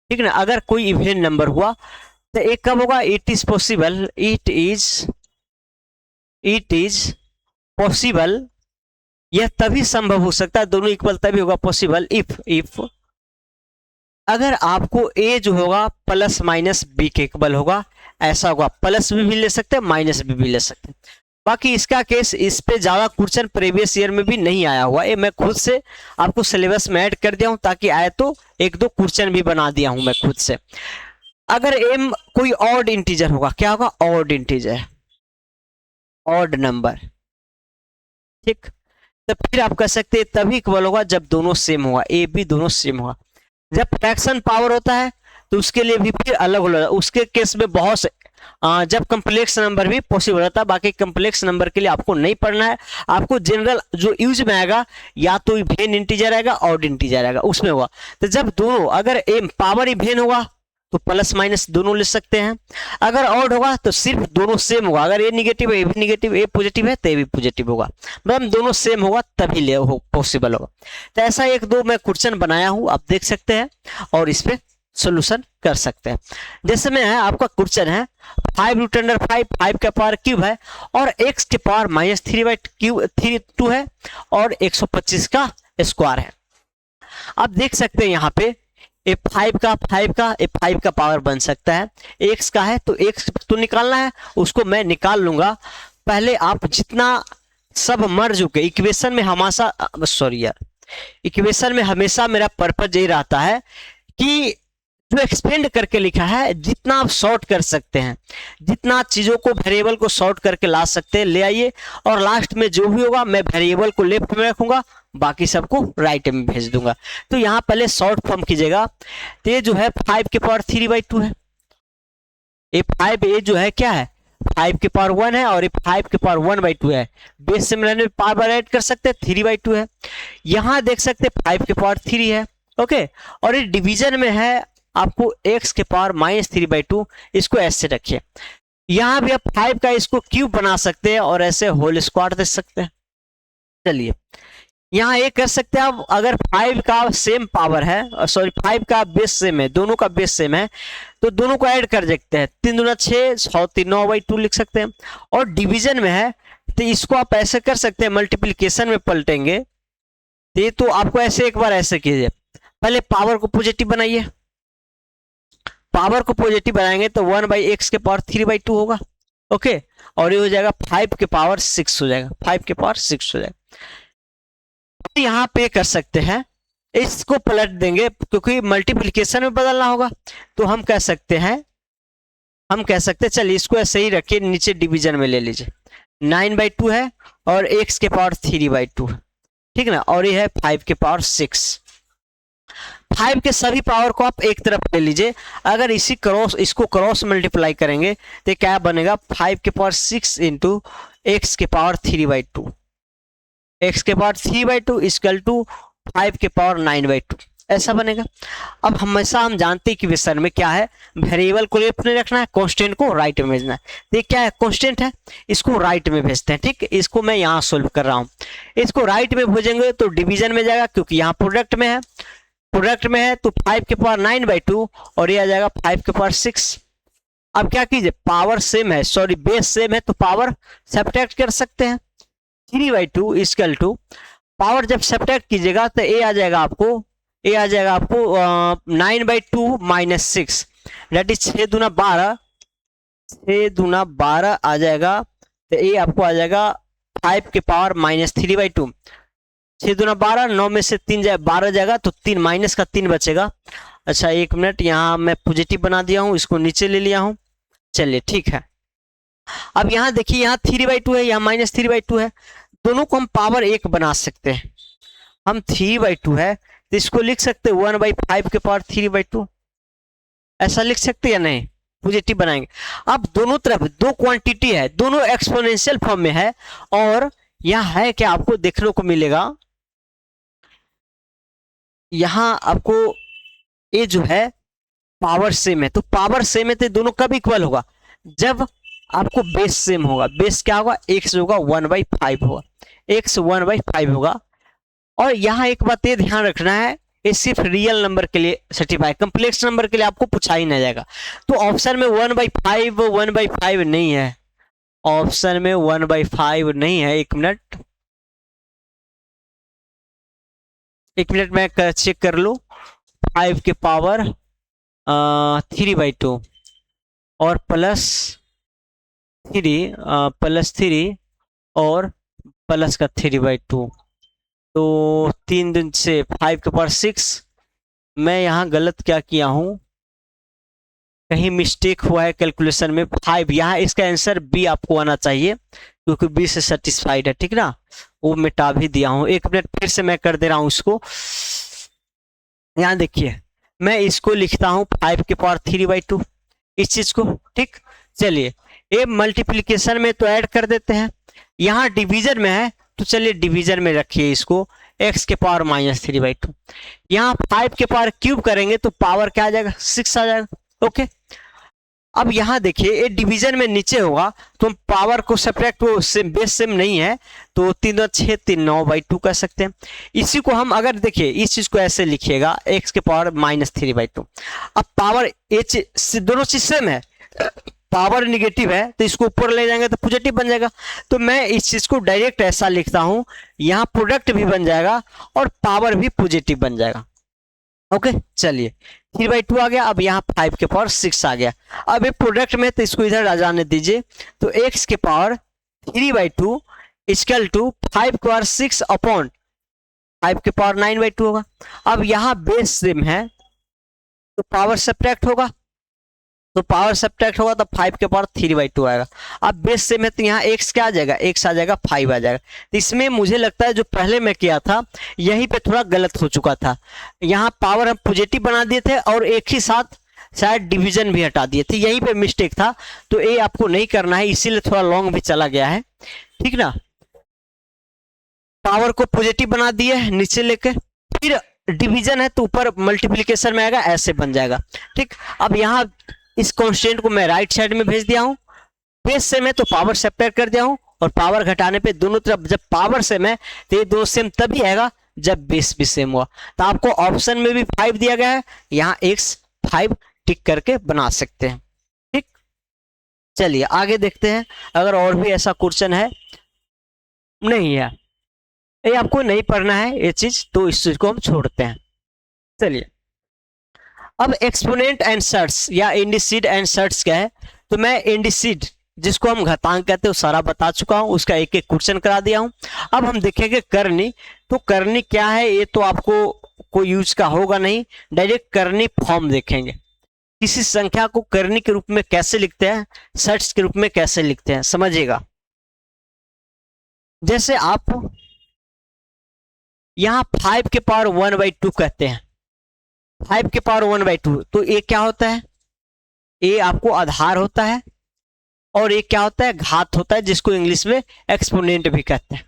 ठीक ना, अगर कोई इवेन नंबर हुआ तो एक कब होगा, इट इज पॉसिबल, यह तभी संभव हो सकता है, दोनों इक्वल तभी होगा पॉसिबल इफ अगर आपको a जो होगा प्लस माइनस b के इक्वल होगा, ऐसा होगा, प्लस भी ले सकते हैं माइनस भी ले सकते हैं। बाकी इसका केस, इस पे ज्यादा क्वेश्चन प्रीवियस ईयर में भी नहीं आया हुआ है, मैं खुद से आपको सिलेबस में ऐड कर दिया हूं ताकि आए तो 1-2 क्वेश्चन भी बना दिया हूं मैं खुद से। अगर m कोई ऑड इंटीजर होगा, क्या होगा, ऑड इंटीजर, ऑड नंबर, ठीक, तो फिर आप कह सकते हैं तभी इक्वल होगा जब दोनों सेम होगा, ए बी दोनों सेम होगा। जब फ्रैक्शन पावर होता है तो उसके लिए भी फिर अलग होगा, उसके केस में बहुत से जब कम्प्लेक्स नंबर भी पॉसिबल होता है। बाकी कम्प्लेक्स नंबर के लिए आपको नहीं पढ़ना है, आपको जनरल जो यूज में आएगा या तो इवेन इंटीजर आएगा, ऑड इंटीजर आएगा, उसमें होगा। तो जब दोनों, अगर एम पावर इवेन होगा तो प्लस माइनस दोनों ले सकते हैं, अगर ऑड होगा तो सिर्फ दोनों सेम होगा, अगर ए निगेटिव है ए भी निगेटिव, ए पॉजिटिव है तो ए भी पॉजिटिव होगा, मतलब दोनों सेम होगा तभी ले हो पॉसिबल होगा। तो ऐसा 1-2 मैं क्वेश्चन बनाया हूं, आप देख सकते हैं और इस पे सॉल्यूशन कर सकते हैं। जैसे में है आपका क्वेश्चन है 5 का पावर क्यूब है और x के पावर -3/2 है और 125 का स्क्वायर है। आप देख सकते हैं यहाँ पे ए 5 का 5 का ए 5 का पावर बन सकता है, x का है तो x तो निकालना है, उसको मैं निकाल लूंगा। पहले आप जितना सब मर्ज होके इक्वेशन में हमेशा, सॉरी यार, इक्वेशन में हमेशा मेरा पर्पज ये रहता है कि जो एक्सपेंड करके लिखा है जितना आप शॉर्ट कर सकते हैं, जितना चीजों को वेरिएबल को शॉर्ट करके ला सकते हैं ले आइए, और लास्ट में जो भी होगा मैं वेरिएबल को लेफ्ट में रखूंगा, बाकी सबको राइट में भेज दूंगा। तो यहाँ पहले शॉर्ट फॉर्म कीजिएगा। तो ये जो है 5 के पावर 3/2 है, ये 5 ये जो है क्या है 5 के पावर 1 है, और ये 5 के पावर 1/2 है। बेस से मिलाने में पावर ऐड कर सकते हैं, 3/2 है। यहाँ देख सकते हैं 5 के पावर 3 है, ओके। और ये डिवीजन में है आपको x के पावर -3/2, इसको ऐसे रखिए। यहाँ भी आप 5 का इसको क्यूब बना सकते हैं और ऐसे होल स्क्वायर दे सकते हैं। चलिए यहाँ ये कर सकते हैं आप, अगर 5 का सेम पावर है, सॉरी 5 का बेस सेम है, दोनों का बेस सेम है, तो दोनों को ऐड कर सकते हैं। 3 दूना 6, 100 3 9/2 लिख सकते हैं। और डिवीजन में है तो इसको आप ऐसे कर सकते हैं, मल्टीप्लिकेशन में पलटेंगे तो आपको ऐसे एक बार ऐसे कीजिए, पहले पावर को पॉजिटिव बनाइए, पावर को पॉजिटिव बनाएंगे तो 1/x के पावर 3/2 होगा, ओके। और ये हो जाएगा 5 के पावर 6 हो जाएगा, 5 के पावर 6 हो जाएगा। यहाँ पे कर सकते हैं, इसको पलट देंगे क्योंकि मल्टीप्लिकेशन में बदलना होगा, तो हम कह सकते हैं चलिए इसको ऐसे ही रखिए, नीचे डिवीजन में ले लीजिए। 9/2 है और x के पावर 3/2, ठीक ना। और ये है 5 के पावर 6। 5 के सभी पावर को आप एक तरफ ले लीजिए, अगर इसको क्रॉस मल्टीप्लाई करेंगे तो क्या बनेगा 5 के पावर 6 इंटू x के पावर 3/2, x के पावर 3/2 इक्वल टू 5 के पावर 9/2, ऐसा बनेगा। अब हमेशा हम जानते हैं कि इक्वेशन में क्या है, वेरिएबल को लेफ्ट में रखना है, कांस्टेंट को राइट में भेजना है। तो ये क्या है, कांस्टेंट है, इसको राइट में भेजते हैं, ठीक। इसको मैं यहाँ सोल्व कर रहा हूँ, इसको राइट में भेजेंगे तो डिवीजन में जाएगा, क्योंकि यहाँ प्रोडक्ट में है तो 5 के पावर 9/2 और ये आ जाएगा 5 के पावर 6। अब क्या कीजिए, पावर सेम है, सॉरी बेस सेम है, तो पावर सब्ट्रैक्ट कर सकते हैं। 3/2 इक्वल टू पावर जब सब्ट्रैक्ट कीजिएगा तो ये आ जाएगा आपको 9/2 - 6, दैट इज 6 दूना 12, 6 दूना 12 आ जाएगा। तो ये आपको आ जाएगा 5 के पावर -3/2, 6 दूना 12, 9 में से 3 जाए 12 जाएगा, तो 3 माइनस का 3 बचेगा। अच्छा एक मिनट, यहाँ मैं पॉजिटिव बना दिया हूँ, इसको नीचे ले लिया हूँ, चलिए ठीक है। अब यहाँ देखिए, यहाँ 3/2 है, यहाँ -3/2 है, दोनों को हम पावर 1 बना सकते हैं। हम 3/2 है तो इसको लिख सकते हैं 1/5 के पावर 3/2, ऐसा लिख सकते हैं या नहीं, पॉजिटिव बनाएंगे। अब दोनों तरफ दो क्वांटिटी है, दोनों एक्सपोनेंशियल फॉर्म में है, और यहाँ है क्या आपको देखने को मिलेगा, यहाँ आपको ये जो है पावर सेम है, तो पावर सेम है तो दोनों कब इक्वल होगा, जब आपको बेस सेम होगा। बेस क्या होगा, x होगा 1/5 होगा, x 1/5 होगा। और यहाँ एक बात ये ध्यान रखना है, ये सिर्फ रियल नंबर के लिए सर्टिफाई, कंप्लेक्स नंबर के लिए आपको पूछा ही नहीं जाएगा। तो ऑप्शन में 1/5 नहीं है, ऑप्शन में 1/5 नहीं है। एक मिनट मैं चेक कर लूं, 5 के पावर 3/2 और +3 और प्लस का 3/2, तो 3 दिन से 5 के पावर 6। मैं यहाँ गलत क्या किया हूँ, कहीं मिस्टेक हुआ है कैलकुलेशन में, 5 यहाँ, इसका आंसर बी आपको आना चाहिए, क्योंकि बी से सेटिस्फाइड है, ठीक ना, वो मिटा भी दिया हूँ। एक मिनट फिर से मैं कर दे रहा हूँ इसको। यहाँ देखिए, मैं इसको लिखता हूँ 5 के पावर 3/2, इस चीज को, ठीक। चलिए ये मल्टीप्लिकेशन में तो ऐड कर देते हैं, यहाँ डिवीजन में है तो चलिए डिवीजन में रखिए इसको, x के पावर -3/2। यहाँ 5 के पावर क्यूब करेंगे तो पावर क्या आ जाएगा, 6 आ जाएगा, ओके। अब यहाँ देखिए, ये डिवीजन में नीचे होगा तो हम पावर को सब्ट्रैक्ट, वो सेम बेस सेम नहीं है, तो 3 दूना 6 3 9/2 कर सकते हैं। इसी को हम अगर देखिए, इस चीज को ऐसे लिखिएगा, x के पावर -3/2। अब पावर दोनों चीज सेम है, पावर निगेटिव है तो इसको ऊपर ले जाएंगे तो पॉजिटिव बन जाएगा। तो मैं इस चीज को डायरेक्ट ऐसा लिखता हूं, यहाँ प्रोडक्ट भी बन जाएगा और पावर भी पॉजिटिव बन जाएगा। ओके चलिए 3/2 आ गया। अब यहाँ 5 के पावर 6 आ गया। अब ये प्रोडक्ट में तो इसको इधर आ जाने दीजिए। तो x के पावर 3/2 इक्वल टू 5 के पावर 6 अपॉन 5 के पावर 9/2 होगा। अब यहाँ बेस सेम है तो पावर सब्ट्रैक्ट होगा, तो पावर सब्ट्रैक्ट होगा तो 5 के पावर 3/2 आएगा। अब बेस सेम है तो यहाँ x क्या आ जाएगा, x आ जाएगा 5 आ जाएगा। तो इसमें मुझे लगता है जो पहले मैं किया था यहीं पे थोड़ा गलत हो चुका था। यहाँ पावर हम पॉजिटिव बना दिए थे और एक ही साथ शायद डिवीजन भी हटा दिए थे, यहीं पे मिस्टेक था। तो ये आपको नहीं करना है, इसीलिए थोड़ा लॉन्ग भी चला गया है, ठीक ना। पावर को पॉजिटिव बना दिए नीचे लेके, फिर डिवीजन है तो ऊपर मल्टीप्लीकेशन में आएगा, ऐसे बन जाएगा, ठीक। अब यहाँ इस कांस्टेंट को मैं राइट साइड में भेज दिया हूं। बेस सेम है तो पावर सेपरेट कर दिया हूं, और पावर घटाने पे दोनों तरफ जब पावर सेम है तो ये दो सेम तभी आएगा जब बेस भी सेम हुआ। तो आपको ऑप्शन में भी 5 दिया गया है, यहाँ x 5 टिक करके बना सकते हैं, ठीक। चलिए आगे देखते हैं, अगर और भी ऐसा क्वेश्चन है। नहीं है, ये आपको नहीं पढ़ना है ये चीज, तो इस चीज को हम छोड़ते हैं। चलिए अब एक्सपोनेंट एंड सर्ट्स या इंडिसिड एंड सर्ट्स क्या है, तो मैं इंडिसिड जिसको हम घातांक कहते हैं वो सारा बता चुका हूं, उसका एक एक क्वेश्चन करा दिया हूं। अब हम देखेंगे करनी। तो करनी क्या है ये तो आपको कोई यूज का होगा नहीं, डायरेक्ट करनी फॉर्म देखेंगे। किसी संख्या को करनी के रूप में कैसे लिखते हैं, सर्ट्स के रूप में कैसे लिखते हैं, समझिएगा। जैसे आप यहाँ 5 के पावर 1/2 कहते हैं, 5 के पावर 1/2, तो ये क्या होता है, ये आपको आधार होता है, और ये क्या होता है, घात होता है, जिसको इंग्लिश में एक्सपोनेंट भी कहते हैं,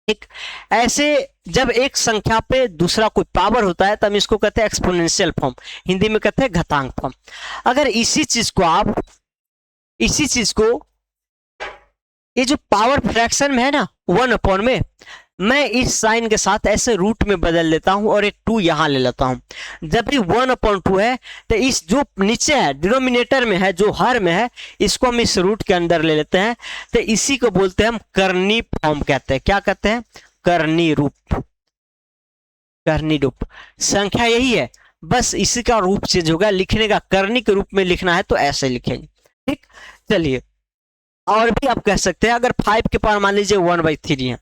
ठीक। ऐसे जब एक संख्या पे दूसरा कोई पावर होता है तब इसको कहते हैं एक्सपोनेंशियल फॉर्म, हिंदी में कहते हैं घातांक फॉर्म। अगर इसी चीज को ये जो पावर फ्रैक्शन में है ना 1/, में मैं इस साइन के साथ ऐसे रूट में बदल लेता हूं और एक 2 यहां ले लेता हूं। जब भी 1/2 है तो इस जो नीचे है डिनोमिनेटर में है, जो हर में है, इसको हम इस रूट के अंदर ले लेते हैं। तो इसी को बोलते हैं हम करनी फॉर्म कहते हैं। क्या कहते हैं, करनी रूप। करनी रूप संख्या यही है, बस इसी का रूप चेंज होगा, लिखने का करनी के रूप में लिखना है तो ऐसे लिखेंगे, ठीक। चलिए और भी आप कह सकते हैं, अगर 5 के पावर मान लीजिए 1/3 है,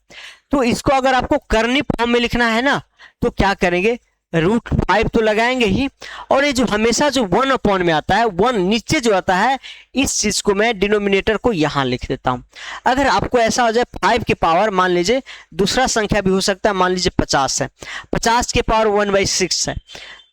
तो इसको अगर आपको करनी फॉर्म में लिखना है ना तो क्या करेंगे, √5 तो लगाएंगे ही, और ये जो हमेशा जो 1/, में आता है 1 नीचे जो आता है, इस चीज को मैं डिनोमिनेटर को यहां लिख देता हूं। अगर आपको ऐसा हो जाए 5 के पावर मान लीजिए दूसरा संख्या भी हो सकता है, मान लीजिए 50 है, 50 के पावर 1/6 है,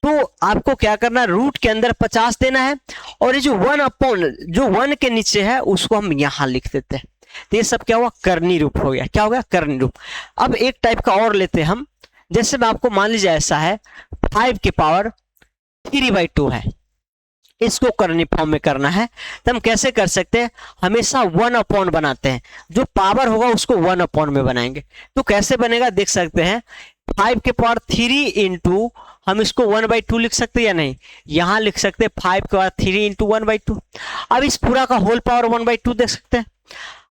तो आपको क्या करना है, रूट के अंदर 50 देना है, और ये जो 1 के नीचे है उसको हम यहां लिख देते हैं। तो ये सब क्या हुआ, करनी रूप हो गया। क्या हो गया, करनी रूप। अब एक टाइप का और लेते हैं हम, जैसे मैं आपको मान लीजिए ऐसा है 5 के पावर 3/2 है, इसको करनी फॉर्म में करना है, तो हम कैसे कर सकते हैं, हमेशा 1/, बनाते हैं, जो पावर होगा उसको 1/, में बनाएंगे। तो कैसे बनेगा देख सकते हैं, 5 के पावर 3 इंटू, हम इसको 1/2 लिख सकते हैं या नहीं, यहां लिख सकते हैं 5 के पावर 3 इंटू 1/2। अब इस पूरा का होल पावर 1/2 देख सकते हैं।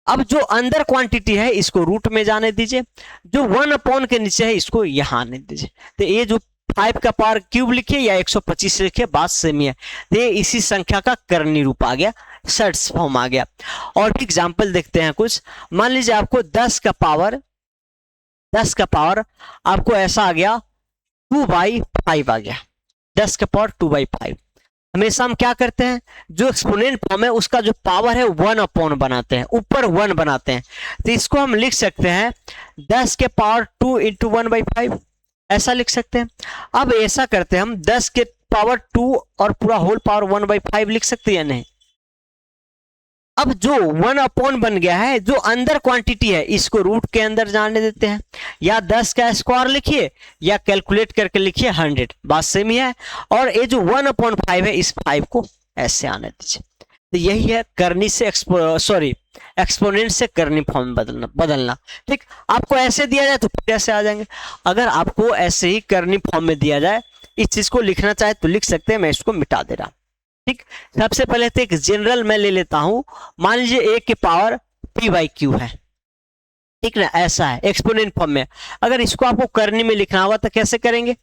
अब जो अंदर क्वांटिटी है इसको रूट में जाने दीजिए, जो 1/, के नीचे है इसको यहां आने दीजिए। तो ये जो 5 का पावर क्यूब लिखिए या 125 लिखिए, बात सेम ही है। तो ये इसी संख्या का करनी रूप आ गया, सर्ट्स फॉर्म आ गया। और भी एग्जांपल देखते हैं कुछ। मान लीजिए आपको 10 का पावर आपको ऐसा आ गया 2/5 आ गया, 10 का पावर 2/5। हमेशा हम क्या करते हैं, जो एक्सपोनेंट फॉर्म है उसका जो पावर है 1/, बनाते हैं, ऊपर 1 बनाते हैं। तो इसको हम लिख सकते हैं 10 के पावर 2 इंटू 1/5, ऐसा लिख सकते हैं। अब ऐसा करते हैं हम 10 के पावर 2 और पूरा होल पावर 1/5 लिख सकते हैं या नहीं। अब जो 1/, बन गया है, जो अंदर क्वांटिटी है इसको रूट के अंदर जाने देते हैं, या 10 का स्क्वायर लिखिए या कैलकुलेट करके लिखिए 100, बात सेम ही है। और ये जो 1/5 है इस 5 को ऐसे आने दीजिए। तो यही है करनी से एक्सपोनेंट से करनी फॉर्म बदलना, ठीक। आपको ऐसे दिया जाए तो फिर ऐसे आ जाएंगे। अगर आपको ऐसे ही करनी फॉर्म में दिया जाए, इस चीज को लिखना चाहे तो लिख सकते हैं, मैं इसको मिटा दे रहा हूं, ठीक। सबसे पहले तो एक जनरल मैं ले लेता हूं, मान लीजिए a के पावर p/q है, ठीक ना, ऐसा है एक्सपोनेंट फॉर्म में। अगर इसको आपको करनी में लिखना होगा तो कैसे करेंगे,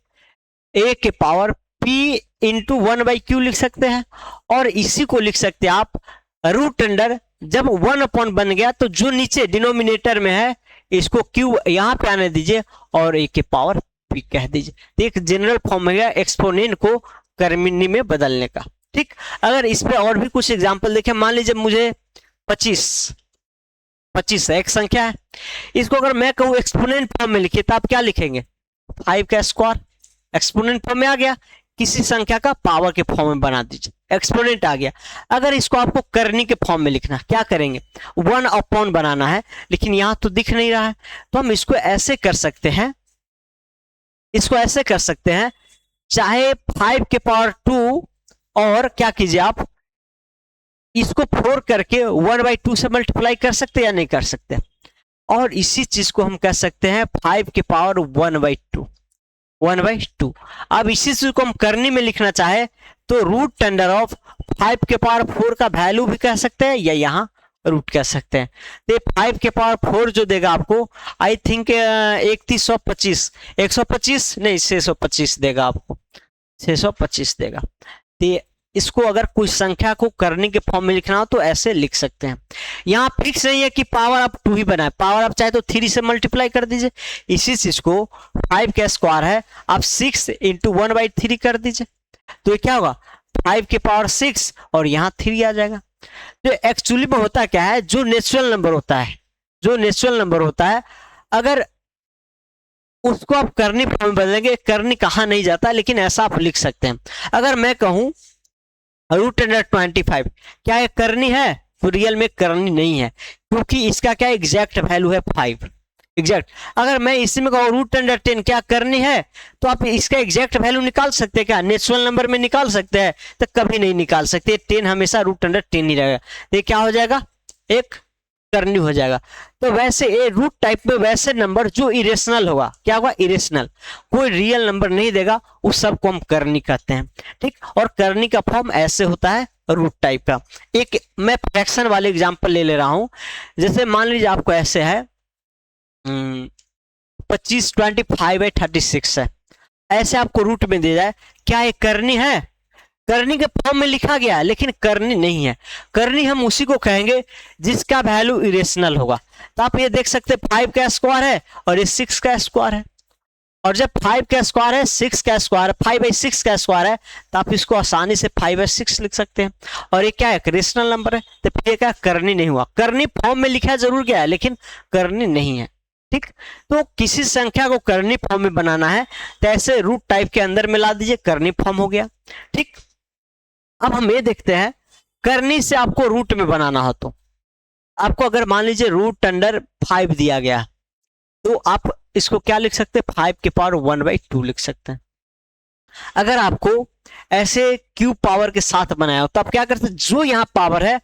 ए के पावर पी इंटू 1/q लिख सकते हैं, और इसी को लिख सकते हैं आप रूट अंडर, जब 1 अपॉन बन गया तो जो नीचे डिनोमिनेटर में है इसको q यहां पे आने दीजिए और ए के पावर p कह दीजिए। तो एक जनरल फॉर्म है एक्सपोनेंट को कर्मणी में बदलने का। ठीक, अगर इस पे और भी कुछ एग्जांपल देखें, मान लीजिए मुझे 25 है, एक संख्या है, इसको अगर मैं कहूँ एक्सपोनेंट फॉर्म में लिखिए तो आप क्या लिखेंगे, 5 का स्क्वायर। एक्सपोनेंट फॉर्म में आ गया, किसी संख्या का पावर के फॉर्म में बना दीजिए, एक्सपोनेंट आ गया। अगर इसको आपको करनी के फॉर्म में लिखना, क्या करेंगे, 1 अपॉन बनाना है, लेकिन यहां तो दिख नहीं रहा है, तो हम इसको ऐसे कर सकते हैं, इसको ऐसे कर सकते हैं, चाहे 5 के पावर 2 और क्या कीजिए आप इसको 4 करके 1/2 से मल्टीप्लाई कर सकते या नहीं कर सकते, और इसी चीज को हम कह सकते हैं 5 के पावर 1/2। अब इसी चीज को हम करनी में लिखना चाहे तो रूट अंडर ऑफ 5 के पावर 4 का वैल्यू भी कह सकते हैं या यहाँ रूट कह सकते हैं। तो 5 के पावर 4 जो देगा आपको, आई थिंक 125 नहीं 625 देगा आपको, 625 देगा। तो इसको अगर कोई संख्या को करने के फॉर्म में लिखना हो तो ऐसे लिख सकते हैं। यहाँ फिक्स नहीं है कि पावर आप 2 ही बनाए, पावर आप चाहे तो 3 से मल्टीप्लाई कर दीजिए। इसी चीज को 5 का स्क्वायर है, आप 6 इंटू 1/3 कर दीजिए, तो ये क्या होगा 5 के पावर 6 और यहाँ 3 आ जाएगा। तो एक्चुअली में होता क्या है, जो नेचुरल नंबर होता है अगर उसको आप करनी फॉर्म में बदलेंगे, करनी कहा नहीं जाता, लेकिन ऐसा आप लिख सकते हैं। अगर मैं कहूं रूट अंडर 25, क्या ये करनी है, तो रियल में करनी नहीं है, क्योंकि इसका क्या एग्जैक्ट वैल्यू है 5 एग्जैक्ट। अगर मैं इसी में कहूं रूट अंडर 10, क्या करनी है, तो आप इसका एग्जैक्ट वैल्यू निकाल सकते हैं, क्या नेचुरल नंबर में निकाल सकते हैं, तो कभी नहीं निकाल सकते, 10 हमेशा रूट अंडर 10 ही रहेगा। ये क्या हो जाएगा, एक करनी हो जाएगा। तो वैसे ये रूट टाइप में वैसे नंबर जो इरेशनल होगा, क्या होगा, इरेशनल, कोई रियल नंबर नहीं देगा, उस सब को हम करनी कहते हैं। ठीक, और करनी का फॉर्म ऐसे होता है रूट टाइप का। एक मैं फ्रैक्शन वाले एग्जांपल ले रहा हूं, जैसे मान लीजिए आपको ऐसे है 25 25/36 है, ऐसे आपको रूट में दे जाए, क्या ये करनी है, करनी के फॉर्म में लिखा गया है लेकिन करनी नहीं है। करनी हम उसी को कहेंगे जिसका वैल्यू इरेशनल होगा। तो आप ये देख सकते हैं 5 का स्क्वायर है और ये 6 का स्क्वायर है, और जब 5 का स्क्वायर है 6 का स्क्वायर 5/6 का स्क्वायर है, तो आप इसको आसानी से 5/6 लिख सकते हैं, और ये क्या है, रेशनल नंबर है, तो फिर क्या करनी नहीं हुआ, करनी फॉर्म में लिखा जरूर गया है लेकिन करनी नहीं है। ठीक, तो किसी संख्या को करनी फॉर्म में बनाना है तो ऐसे रूट टाइप के अंदर मिला दीजिए, करनी फॉर्म हो गया। ठीक, अब हम ये देखते हैं करनी से आपको रूट में बनाना हो तो आपको अगर मान लीजिए रूट अंडर 5 दिया गया, तो आप इसको क्या लिख सकते हैं, 5 के पावर 1/2 लिख सकते हैं। अगर आपको ऐसे क्यूब पावर के साथ बनाया हो तो आप क्या करते हैं, जो यहां पावर है,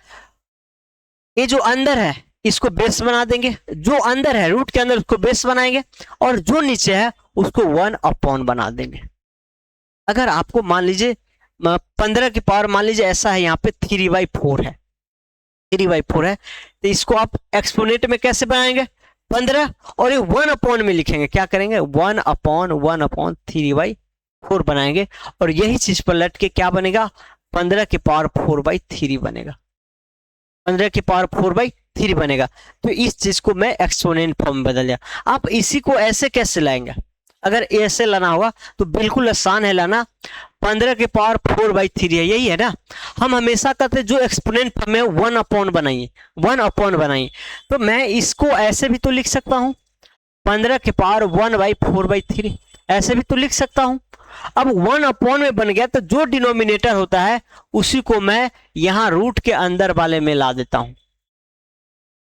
ये जो अंदर है इसको बेस बना देंगे, जो अंदर है रूट के अंदर उसको बेस बनाएंगे, और जो नीचे है उसको 1 अपॉन बना देंगे। अगर आपको मान लीजिए 15 की पावर मान लीजिए ऐसा है, यहाँ पे 3/4 है, 3/4 है, तो इसको आप एक्सपोनेंट में कैसे बनाएंगे, 15, और ये 1 अपॉन में लिखेंगे, क्या करेंगे 1 अपॉन 3/4 बनाएंगे, और यही चीज पर लट के क्या बनेगा, 15 की पावर 4/3 बनेगा, 15 की पावर 4/3 बनेगा। तो इस चीज को मैं एक्सपोनेंट फॉर्म में बदल दिया। आप इसी को ऐसे कैसे लाएंगे, अगर ऐसे लाना होगा तो बिल्कुल आसान है लाना, 15 के पावर 4/3 है, यही है ना। हम हमेशा कहते हैं जो एक्सपोनेंट फॉर्म है 1 अपॉन बनाइए, 1 अपॉन बनाइए। तो मैं इसको ऐसे भी तो लिख सकता हूं, 15 के पावर 1/4/3 ऐसे भी तो लिख सकता हूं। अब 1 अपॉन में बन गया तो जो डिनोमिनेटर होता है उसी को मैं यहां रूट के अंदर वाले में ला देता हूं,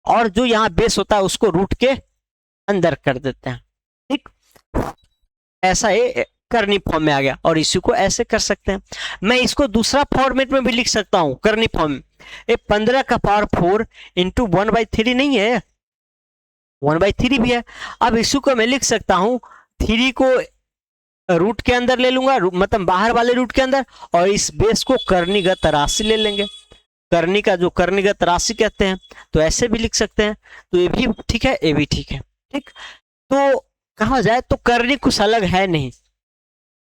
और जो यहां बेस होता है उसको रूट के अंदर कर देते हैं। ठीक, ऐसा ये करनी फॉर्म में आ गया, और इसी को ऐसे कर सकते हैं। मैं इसको दूसरा फॉर्मेट में भी लिख सकता हूं करनी फॉर्म में, ये 15 का पावर 4 इंटू 1/3 नहीं है, 1/3 भी है। अब इसी को मैं लिख सकता हूं 3 को रूट के अंदर ले लूंगा, मतलब बाहर वाले रूट के अंदर, और इस बेस को कर्णीगत राशि ले लेंगे, करनी का जो कर्णीगत राशि कहते हैं, तो ऐसे भी लिख सकते हैं। तो ये भी ठीक है, ये भी ठीक है। ठीक, तो कहा जाए तो करनी कुछ अलग है नहीं,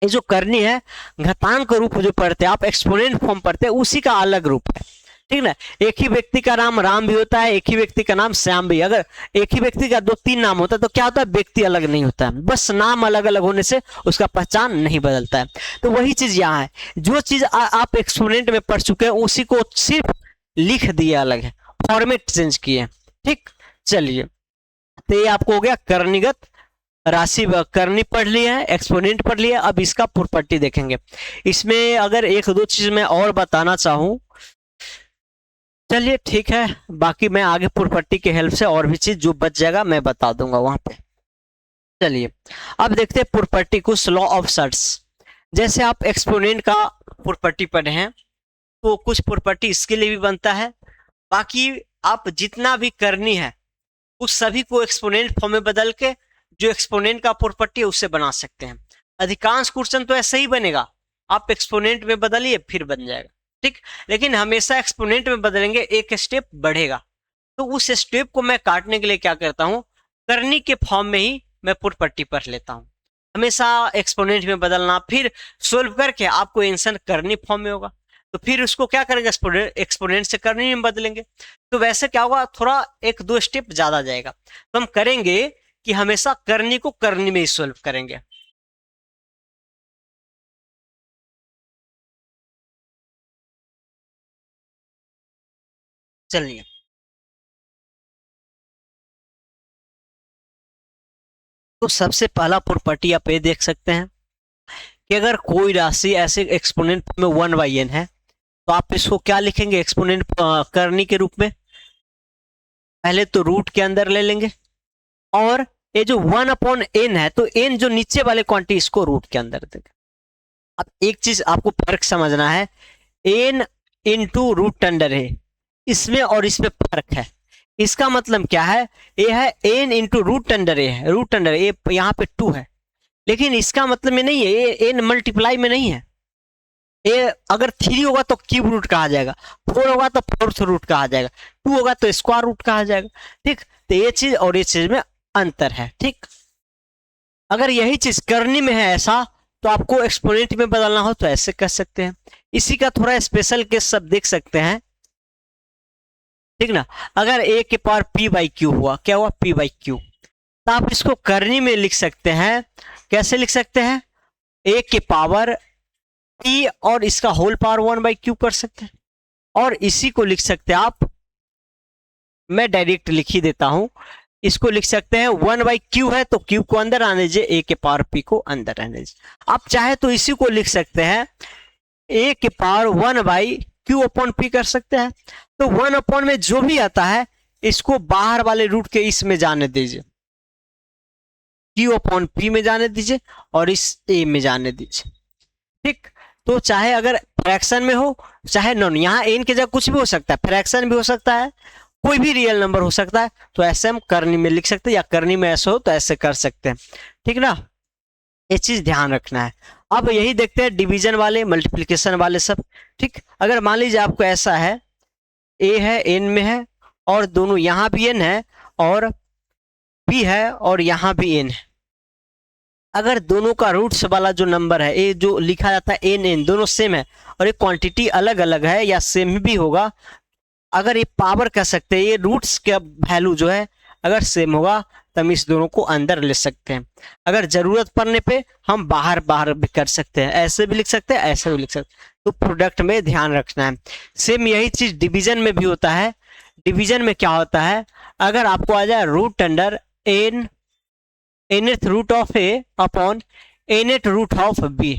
ये जो करनी है घातांक रूप जो पढ़ते हैं आप, एक्सपोनेंट फॉर्म पढ़ते हैं, उसी का अलग रूप है, ठीक ना। एक ही व्यक्ति का नाम राम भी होता है, एक ही व्यक्ति का नाम श्याम भी। अगर एक ही व्यक्ति का 2-3 नाम होता है तो क्या होता है, व्यक्ति अलग नहीं होता है, बस नाम अलग अलग होने से उसका पहचान नहीं बदलता है। तो वही चीज यहाँ है, जो चीज आप एक्सपोनेंट में पढ़ चुके हैं उसी को सिर्फ लिख दिया अलग है, फॉर्मेट चेंज किए, ठीक। चलिए, तो ये आपको हो गया करणीगत राशि, करनी पढ़ ली है, एक्सपोनेंट पढ़ लिया। अब इसका प्रॉपर्टी देखेंगे। इसमें अगर एक दो चीज मैं और बताना चाहूं, चलिए ठीक है, बाकी मैं आगे प्रॉपर्टी के हेल्प से और भी चीज जो बच जाएगा मैं बता दूंगा वहां पे। चलिए अब देखते हैं प्रॉपर्टी कुछ लॉ ऑफ सर्ट्स। जैसे आप एक्सपोनेंट का प्रॉपर्टी पढ़े हैं तो कुछ प्रॉपर्टी इसके लिए भी बनता है। बाकी आप जितना भी करनी है उस सभी को एक्सपोनेंट फॉर्म में बदल के जो एक्सपोनेंट का प्रॉपर्टी है उससे बना सकते हैं। अधिकांश क्वेश्चन तो ऐसे ही बनेगा, आप एक्सपोनेंट में बदलिए फिर बन जाएगा, ठीक। लेकिन हमेशा एक्सपोनेंट में बदलेंगे एक स्टेप बढ़ेगा, तो उस स्टेप को मैं काटने के लिए क्या करता हूं, करनी के फॉर्म में ही मैं प्रॉपर्टी पढ़ लेता हूं। हमेशा एक्सपोनेंट में बदलना, फिर सोल्व करके आपको आंसर करनी फॉर्म में होगा, तो फिर उसको क्या करेंगे, एक्सपोनेंट से करनी में बदलेंगे। तो वैसे क्या होगा, थोड़ा 1-2 स्टेप ज्यादा जाएगा। तो हम करेंगे कि हमेशा करनी को करनी में ही सोल्व करेंगे। चलिए, तो सबसे पहला प्रॉपर्टी आप ये देख सकते हैं कि अगर कोई राशि ऐसे एक्सपोनेंट में 1/n है तो आप इसको क्या लिखेंगे, एक्सपोनेंट करनी के रूप में। पहले तो रूट के अंदर ले लेंगे, और ये जो 1/n है तो n जो नीचे वाले क्वांटिटी इसको रूट के अंदर देंगे। अब एक चीज आपको फर्क समझना है, n इंटू रूट अंडर है, इसमें और इसमें फर्क है। इसका मतलब क्या है, ये है n इंटू रूट अंडर है, रूट अंडर ये यहाँ पे 2 है, लेकिन इसका मतलब ये नहीं है, ये n मल्टीप्लाई में नहीं है। ये अगर 3 होगा तो क्यूब रूट कहा जाएगा, 4 होगा तो फोर्थ रूट कहा जाएगा, 2 होगा तो स्क्वायर रूट कहा जाएगा, ठीक। तो ये चीज और ये चीज में अंतर है, ठीक। अगर यही चीज करनी में है ऐसा, तो आपको एक्सपोनेंट में बदलना हो तो ऐसे कर सकते हैं। इसी का थोड़ा स्पेशल केस सब देख सकते हैं, ठीक ना। अगर a के पावर p/q हुआ, क्या हुआ, p/q, तो आप इसको करनी में लिख सकते हैं। कैसे लिख सकते हैं, a के पावर p और इसका होल पावर 1/q कर सकते हैं, और इसी को लिख सकते हैं आप, मैं डायरेक्ट लिख ही देता हूं, इसको लिख सकते हैं 1/q है तो q को अंदर आने दीजिए, a के पावर p को अंदर रहने दीजिए। आप चाहे तो इसी को लिख सकते हैं a के पावर 1/q/p कर सकते हैं। तो 1 में जो भी आता है इसको बाहर वाले रूट के इसमें जाने दीजिए, q/p में जाने दीजिए और इस a में जाने दीजिए, ठीक। तो चाहे अगर फ्रैक्शन में हो चाहे नॉन, यहाँ n की जगह कुछ भी हो सकता है, फ्रैक्शन भी हो सकता है, कोई भी रियल नंबर हो सकता है, तो ऐसे हम करनी में लिख सकते हैं, या करनी में ऐसे हो तो ऐसे कर सकते हैं, ठीक ना। ये चीज ध्यान रखना है। अब यही देखते हैं डिवीजन वाले, मल्टीप्लिकेशन वाले सब, ठीक। अगर मान लीजिए आपको ऐसा है, a है n में है और दोनों यहाँ भी n है और b है और यहाँ भी n है। अगर दोनों का रूट्स वाला जो नंबर है, ये जो लिखा जाता है n दोनों सेम है और ये क्वांटिटी अलग अलग है या सेम भी होगा, अगर ये पावर कह सकते हैं, ये रूट्स का वैल्यू जो है अगर सेम होगा तो हम इस दोनों को अंदर ले सकते हैं। अगर जरूरत पड़ने पे हम बाहर बाहर भी कर सकते हैं, ऐसे भी लिख सकते हैं, ऐसे भी लिख सकते हैं। तो प्रोडक्ट में ध्यान रखना है। सेम यही चीज डिवीजन में भी होता है। डिवीजन में क्या होता है, अगर आपको आ जाए root under nth root of a upon nth root of b,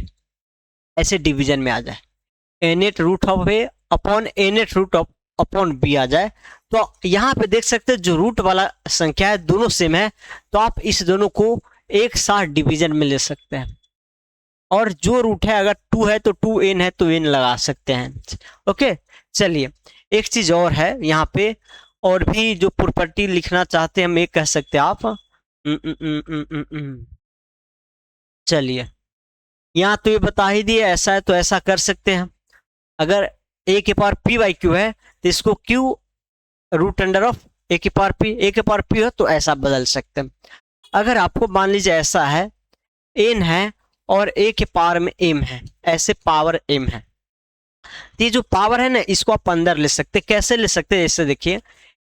ऐसे डिवीजन में आ जाए nth root of a upon nth root of upon b आ जाए, तो यहाँ पे देख सकते हैं जो रूट वाला संख्या है दोनों सेम है, तो आप इस दोनों को एक साथ डिवीजन में ले सकते हैं। और जो रूट है अगर 2 है तो 2n है तो n लगा सकते हैं। ओके, चलिए एक चीज और है यहाँ पे, और भी जो प्रॉपर्टी लिखना चाहते हैं हम एक कह सकते हैं आप। चलिए यहाँ तो ये बता ही दिए, ऐसा है तो ऐसा कर सकते हैं। अगर a के पावर p/q है तो इसको q root under of a के पावर p है तो ऐसा बदल सकते हैं। अगर आपको मान लीजिए ऐसा है n है और ए के पावर में m है, ऐसे पावर m है। तो ये जो पावर है ना, इसको आप अंदर ले सकते हैं। कैसे ले सकते हैं, जैसे देखिए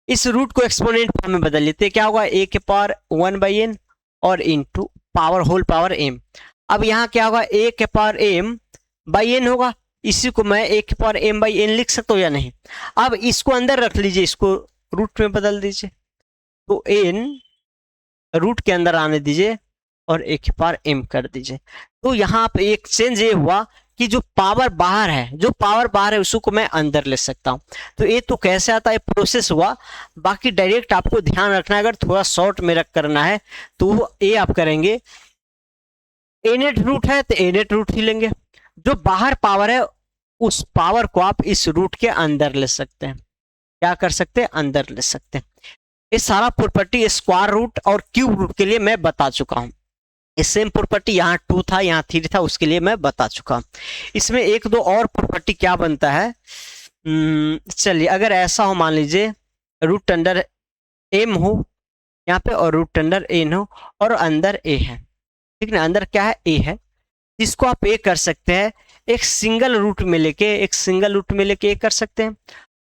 इस रूट को एक्सपोनेंट फॉर्म में बदल लेते हैं। क्या होगा, a के पावर 1/n और into power whole power m। अब यहाँ क्या होगा, a के पावर m/n होगा, इसी को मैं a के पावर m/n लिख सकता हूँ या नहीं। अब इसको अंदर रख लीजिए, इसको रूट में बदल दीजिए, तो n रूट के अंदर आने दीजिए और a के पावर m कर दीजिए। तो यहाँ पे एक चेंज ये हुआ कि जो पावर बाहर है उसको मैं अंदर ले सकता हूँ। तो ये तो कैसे आता है, प्रोसेस हुआ। बाकी डायरेक्ट आपको ध्यान रखना है, अगर थोड़ा शॉर्ट में रख करना है तो ये आप करेंगे, ए नेट रूट है तो ए नेट रूट ही लेंगे, जो बाहर पावर है उस पावर को आप इस रूट के अंदर ले सकते हैं। क्या कर सकते हैं, अंदर ले सकते हैं। ये सारा प्रॉपर्टी स्क्वायर रूट और क्यूब रूट के लिए मैं बता चुका हूँ। सेम प्रॉपर्टी यहाँ 2 था, यहाँ 3 था, उसके लिए मैं बता चुका हूँ। इसमें एक दो और प्रॉपर्टी क्या बनता है, चलिए अगर ऐसा हो, मान लीजिए रूट अंडर एम हो यहाँ पे और रूट अंडर एन हो और अंदर ए है, ठीक ना, अंदर क्या है, ए है। इसको आप ए कर सकते हैं, एक सिंगल रूट में लेके ए कर सकते हैं।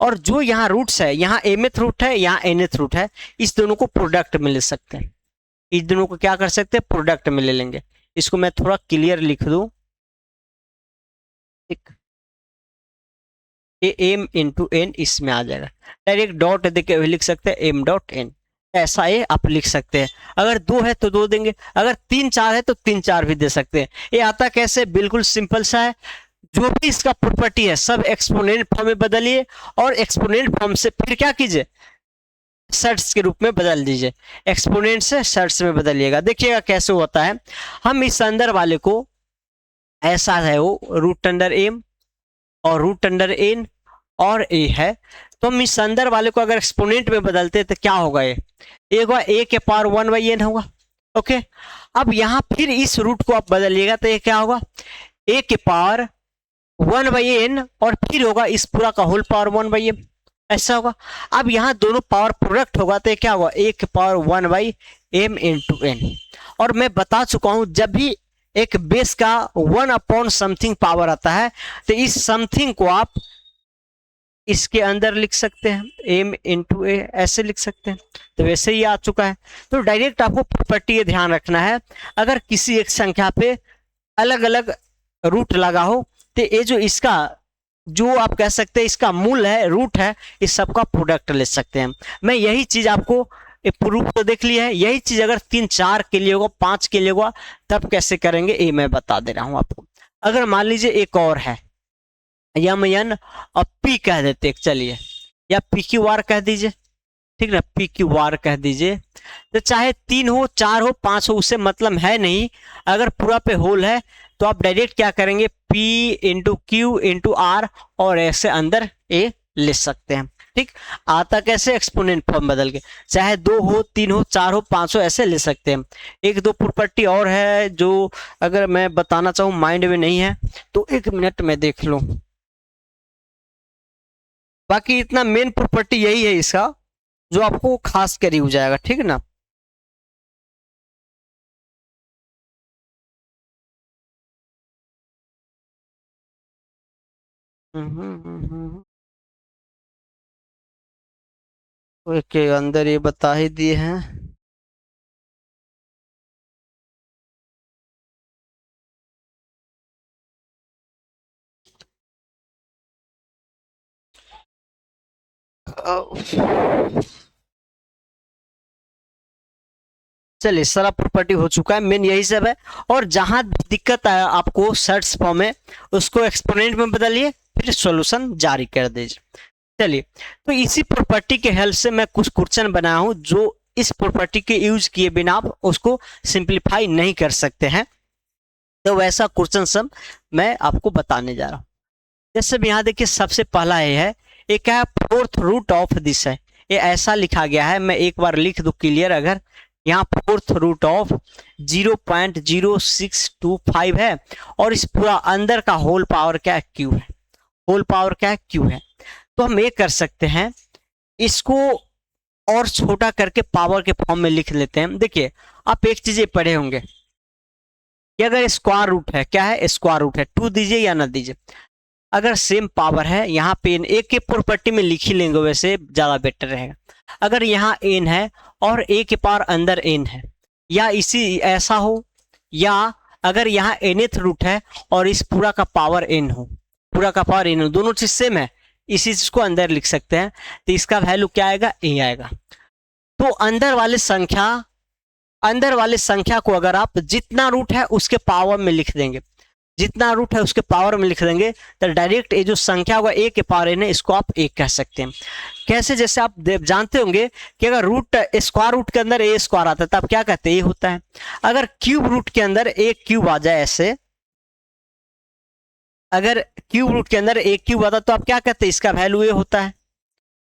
और जो यहाँ रूट्स है, यहाँ एमएथ रूट है, यहाँ एनएथ रूट है, इस दोनों को प्रोडक्ट में ले सकते हैं। इस दोनों को क्या कर सकते हैं, प्रोडक्ट में ले लेंगे। इसको मैं थोड़ा क्लियर लिख दूं, ठीक, ए एम इंटू एन इसमें आ जाएगा। डायरेक्ट डॉट देके लिख सकते हैं एम डॉट एन, ऐसा ये आप लिख सकते हैं। अगर 2 है तो 2 देंगे, अगर 3 4 है तो 3 4 भी दे सकते हैं। ये आता कैसे, बिल्कुल सिंपल सा है। जो भी इसका प्रॉपर्टी है सब एक्सपोनेंट फॉर्म में बदलिए और एक्सपोनेंट फॉर्म से फिर क्या कीजिए, शर्ट्स के रूप में बदल दीजिए। एक्सपोनेंट से शर्ट्स में बदलिएगा, देखिएगा कैसे होता है। हम इस अंदर वाले को, ऐसा है वो रूट अंडर एम और रूट अंडर एन और ए है, तो हम इस अंदर वाले को अगर एक्सपोनेंट में बदलते हैं तो क्या होगा, ये होगा a के पावर 1/n होगा। ओके, अब यहाँ फिर इस रूट को आप बदलिएगा तो ये क्या होगा, a के पावर 1/n और फिर होगा इस पूरा का होल पावर 1/m, ऐसा होगा। अब यहाँ दोनों पावर प्रोडक्ट होगा तो क्या होगा, a के पावर 1/m इंटू n। और मैं बता चुका हूं, जब भी एक बेस का 1/समथिंग पावर आता है तो इस समथिंग को आप इसके अंदर लिख सकते हैं, m इंटू ए, ऐसे लिख सकते हैं। तो वैसे ही आ चुका है। तो डायरेक्ट आपको प्रॉपर्टी ये ध्यान रखना है, अगर किसी एक संख्या पे अलग अलग रूट लगा हो तो ये जो इसका, जो आप कह सकते हैं इसका मूल है, रूट है, इस सबका प्रोडक्ट ले सकते हैं। मैं यही चीज आपको प्रूफ तो देख लिया है, यही चीज अगर 3 4 के लिए होगा, 5 के लिए होगा, तब कैसे करेंगे ये मैं बता दे रहा हूं आपको। अगर मान लीजिए एक और है, यम एन और पी कह देते, चलिए, या पी क्यू आर कह दीजिए, ठीक ना, पी क्यू आर कह दीजिए। तो चाहे 3 हो, 4 हो, 5 हो, उससे मतलब है नहीं। अगर पूरा पे होल है तो आप डायरेक्ट क्या करेंगे, P into Q into R और ऐसे अंदर ए ले सकते हैं। ठीक, आता कैसे, एक्सपोनेंट फॉर्म बदल के, चाहे 2 हो, 3 हो, 4 हो, 5 हो, ऐसे ले सकते हैं। एक दो प्रॉपर्टी और है जो अगर मैं बताना चाहूँ माइंड में नहीं है तो 1 मिनट में देख लो। बाकी इतना मेन प्रॉपर्टी यही है इसका जो आपको खास कर हो जाएगा, ठीक है ना। ओके, अंदर ये बता ही दिए हैं। चलिए, सारा प्रॉपर्टी हो चुका है, मेन यही सब है। और जहां दिक्कत आया आपको सर्च फॉर्म में, उसको एक्सपोनेंट में बदलिए, फिर सॉल्यूशन जारी कर दीजिए। चलिए, तो इसी प्रॉपर्टी के हेल्प से मैं कुछ क्वेश्चन बनाया हूं जो इस प्रॉपर्टी के यूज किए बिना आप उसको सिंप्लीफाई नहीं कर सकते हैं। तो वैसा क्वेश्चन सब मैं आपको बताने जा रहा हूं। जैसे भी यहाँ देखिए, सबसे पहला ये है, ये क्या है, 4th रूट ऑफ दिस है। ये ऐसा लिखा गया है, मैं एक बार लिख दूं क्लियर। अगर यहाँ 4th रूट ऑफ 0.0625 है और इस पूरा अंदर का होल पावर क्या है, क्यू है। होल पावर क्या है, क्यू है। तो हम ये कर सकते हैं, इसको और छोटा करके पावर के फॉर्म में लिख लेते हैं। देखिए, आप एक चीज पढ़े होंगे, कि अगर स्क्वायर रूट है, क्या है स्क्वायर रूट है, 2 दीजिए या ना दीजिए, अगर सेम पावर है, यहाँ पे एक के प्रॉपर्टी में लिख ही लेंगे, वैसे ज़्यादा बेटर रहेगा। अगर यहाँ n है और a के पावर अंदर n है, या इसी ऐसा हो, या अगर यहाँ nth रूट है और इस पूरा का पावर n हो, पूरा का पावर n हो, दोनों चीज सेम है, इसी चीज को अंदर लिख सकते हैं, तो इसका वैल्यू क्या आएगा, a आएगा। तो अंदर वाले संख्या को अगर आप जितना रूट है उसके पावर में लिख देंगे, जितना रूट है उसके पावर में लिख देंगे, तो डायरेक्ट ये जो संख्या होगा a के पावर n है, इसको आप एक कह सकते हैं। कैसे, जैसे आप जानते होंगे कि अगर रूट स्क्वायर रूट के अंदर a स्क्वायर आता है तो आप क्या कहते हैं, a होता है। अगर क्यूब रूट के अंदर a क्यूब आ जाए, ऐसे अगर क्यूब रूट के अंदर a क्यूब आता तो आप क्या कहते हैं, इसका वैल्यू a होता है।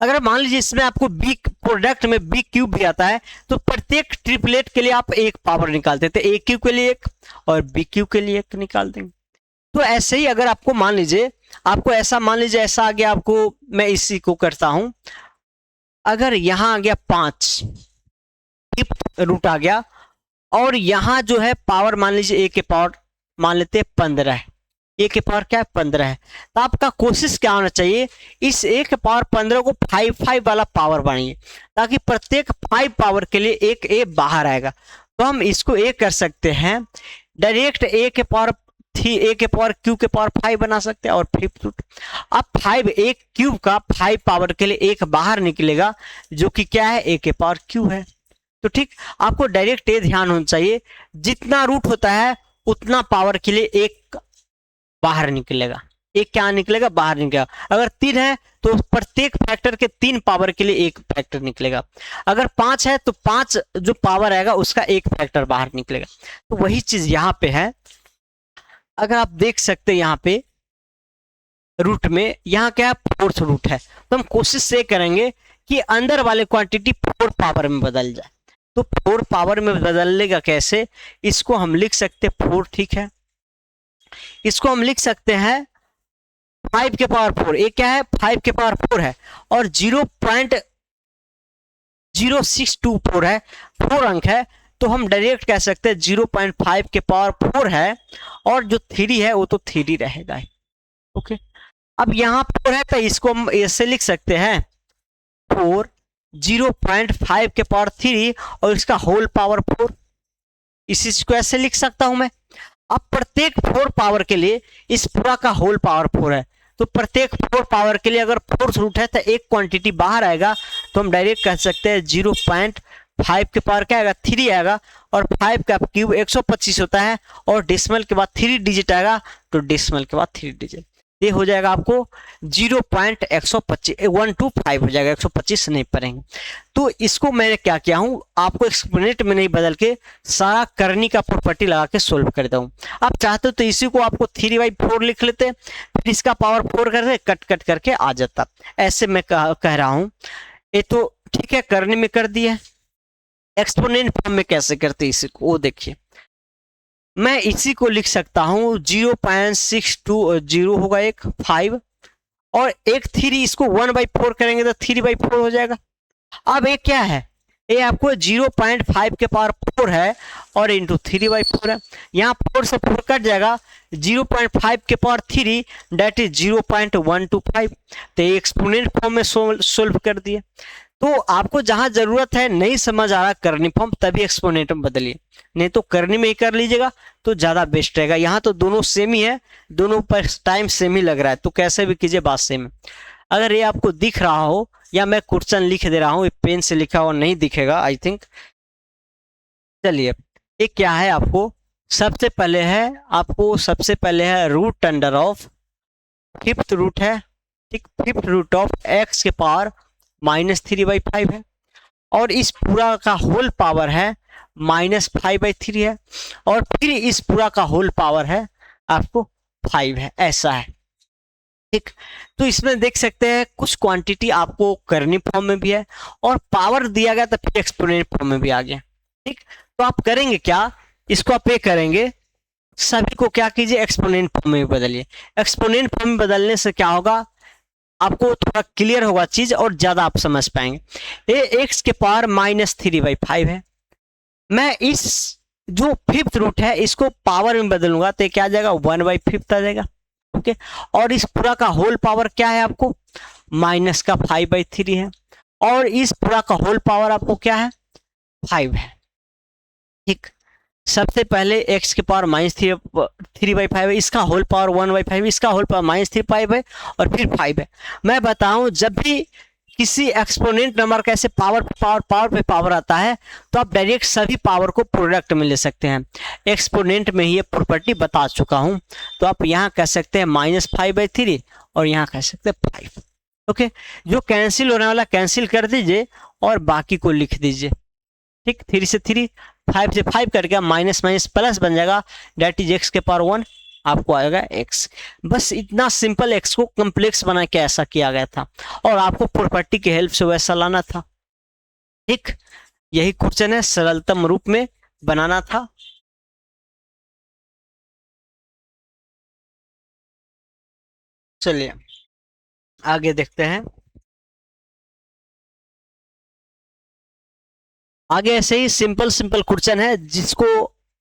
अगर मान लीजिए इसमें आपको बी प्रोडक्ट में बी क्यूब भी आता है, तो प्रत्येक ट्रिपलेट के लिए आप एक पावर निकालते थे, ए क्यूब के लिए एक और बी क्यूब के लिए एक निकाल देंगे। तो ऐसे ही अगर आपको मान लीजिए, आपको ऐसा मान लीजिए ऐसा आ गया, आपको मैं इसी को करता हूं, अगर यहां आ गया 5 रूट आ गया, और यहां जो है पावर मान लीजिए ए के पावर मान लेते हैं 15 है, ए के पावर क्या है 15 है, तो आपका कोशिश क्या होना चाहिए, इस ए के पावर 15 को 5 वाला पावर बनाइए, ताकि प्रत्येक 5 पावर के लिए एक ए बाहर आएगा। तो हम इसको ए कर सकते हैं, डायरेक्ट ए के पावर ए के पावर क्यू के पावर 5 बना सकते हैं, और 5 रूट। अब 5 एक क्यूब का 5 पावर के लिए एक बाहर निकलेगा, जो कि क्या है, ए के पावर क्यू है। तो ठीक, आपको डायरेक्ट ये ध्यान होना चाहिए, जितना रूट होता है उतना पावर के लिए एक बाहर निकलेगा, एक क्या निकलेगा, बाहर निकलेगा। अगर 3 है तो प्रत्येक फैक्टर के 3 पावर के लिए एक फैक्टर निकलेगा। अगर 5 है तो 5 जो पावर आएगा उसका एक फैक्टर बाहर निकलेगा। तो वही चीज यहाँ पे है, अगर आप देख सकते हैं यहाँ पे रूट में, यहाँ क्या है, 4th रूट है, तो हम कोशिश से करेंगे कि अंदर वाले क्वांटिटी 4 पावर में बदल जाए। तो 4 पावर में बदलने का कैसे, इसको हम लिख सकते 4, ठीक है, इसको हम लिख सकते हैं 5 के पावर 4, ये क्या है 5 के पावर 4 है, और 0.0624 है, 4 अंक है, तो हम डायरेक्ट कह सकते हैं 0.5 के पावर 4 है, और जो 3 है वो तो 3 रहेगा। ओके, अब यहाँ 4 है तो इसको हम ऐसे लिख सकते हैं 4 0.5 के पावर 3 और इसका होल पावर 4, इसी को ऐसे लिख सकता हूं मैं। अब प्रत्येक 4 पावर के लिए इस पूरा का होल पावर 4 है, तो प्रत्येक 4 पावर के लिए अगर 4th रूट है तो एक क्वांटिटी बाहर आएगा, तो हम डायरेक्ट कह सकते हैं 0.5 के पावर क्या आएगा 3 आएगा, और 5 का क्यूब 125 होता है, और डेसिमल के बाद 3 डिजिट आएगा, तो डेसिमल के बाद 3 डिजिट, ये हो जाएगा आपको 0.125 हो जाएगा, 125 नहीं पड़ेंगे। तो इसको मैंने क्या किया हूं, आपको एक्सपोनेंट में नहीं बदल के सारा करनी का प्रॉपर्टी लगा के सोल्व कर दूं। आप चाहते हो तो इसी को आपको 3/4 लिख लेते, फिर इसका पावर 4 करते, कट कट करके आ जाता। ऐसे मैं कह रहा हूं, ये तो ठीक है, करने में कर दिया। एक्सपोनेंट फॉर्म में कैसे करते इसी को, वो देखिए, मैं इसी को लिख सकता हूं 0.620 होगा, एक 5 और एक 3, इसको 1/4 करेंगे तो 3/4 हो जाएगा। अब ये क्या है, ये आपको 0.5 के पावर 4 है और इंटू 3/4 है, यहाँ 4 से 4 कट जाएगा, 0.5 के पावर 3 डेट इज 0.125, तो ये एक्सपोनेंट फॉर्म में सोल्व कर दिए। तो आपको जहां जरूरत है नहीं समझ आ रहा करनी फॉर्म, तभी एक्सपोनेंट में बदलिए, नहीं तो करनी में ही कर लीजिएगा तो ज्यादा बेस्ट रहेगा। यहाँ तो दोनों सेम ही है, दोनों पर टाइम सेम ही लग रहा है, तो कैसे भी कीजिए बात सेम है। अगर ये आपको दिख रहा हो, या मैं क्वेश्चन लिख दे रहा हूँ, ये पेन से लिखा हुआ नहीं दिखेगा आई थिंक। चलिए, ये क्या है, आपको सबसे पहले है root under of 5th root है, ठीक, 5th रूट ऑफ x के पावर -3/5 है, और इस पूरा का होल पावर है -5/3 है, और फिर इस पूरा का होल पावर है आपको 5 है, ऐसा है, ठीक। तो इसमें देख सकते हैं कुछ क्वांटिटी आपको करनी फॉर्म में भी है, और पावर दिया गया तो फिर एक्सपोनेंट फॉर्म में भी आ गया, ठीक। तो आप करेंगे क्या, इसको आप पे करेंगे, सभी को क्या कीजिए एक्सपोनेंट फॉर्म में बदलिए। एक्सपोनेंट फॉर्म में बदलने से क्या होगा, आपको थोड़ा क्लियर होगा चीज और ज्यादा आप समझ पाएंगे। ये x के पावर -3/5 है, मैं इस जो फिफ्थ रूट है इसको पावर में बदलूंगा तो क्या आ जाएगा, 1/5 आ जाएगा। ओके, और इस पूरा का होल पावर क्या है आपको, माइनस का 5/3 है, और इस पूरा का होल पावर आपको क्या है, 5 है। ठीक, सबसे पहले x के पावर -3/5 है, इसका होल पावर 1/5, इसका होल पावर -3/5 है, और फिर 5 है। मैं बताऊं, जब भी किसी एक्सपोनेंट नंबर का ऐसे पावर पे पावर आता है तो आप डायरेक्ट सभी पावर को प्रोडक्ट में ले सकते हैं। एक्सपोनेंट में ही ये प्रॉपर्टी बता चुका हूं, तो आप यहाँ कह सकते हैं -5/3 और यहाँ कह सकते हैं 5। ओके, जो कैंसिल होने वाला कैंसिल कर दीजिए और बाकी को लिख दीजिए। ठीक, 3 से 3, 5 से 5 कट गया, माइनस माइनस प्लस बन जाएगा, डेट इज x के पावर 1, आपको आएगा x। बस इतना सिंपल, x को कॉम्प्लेक्स बना के ऐसा किया गया था और आपको प्रॉपर्टी की हेल्प से वैसा लाना था। ठीक, यही क्वेश्चन है, सरलतम रूप में बनाना था। चलिए आगे देखते हैं। आगे ऐसे ही सिंपल सिंपल क्वेश्चन है जिसको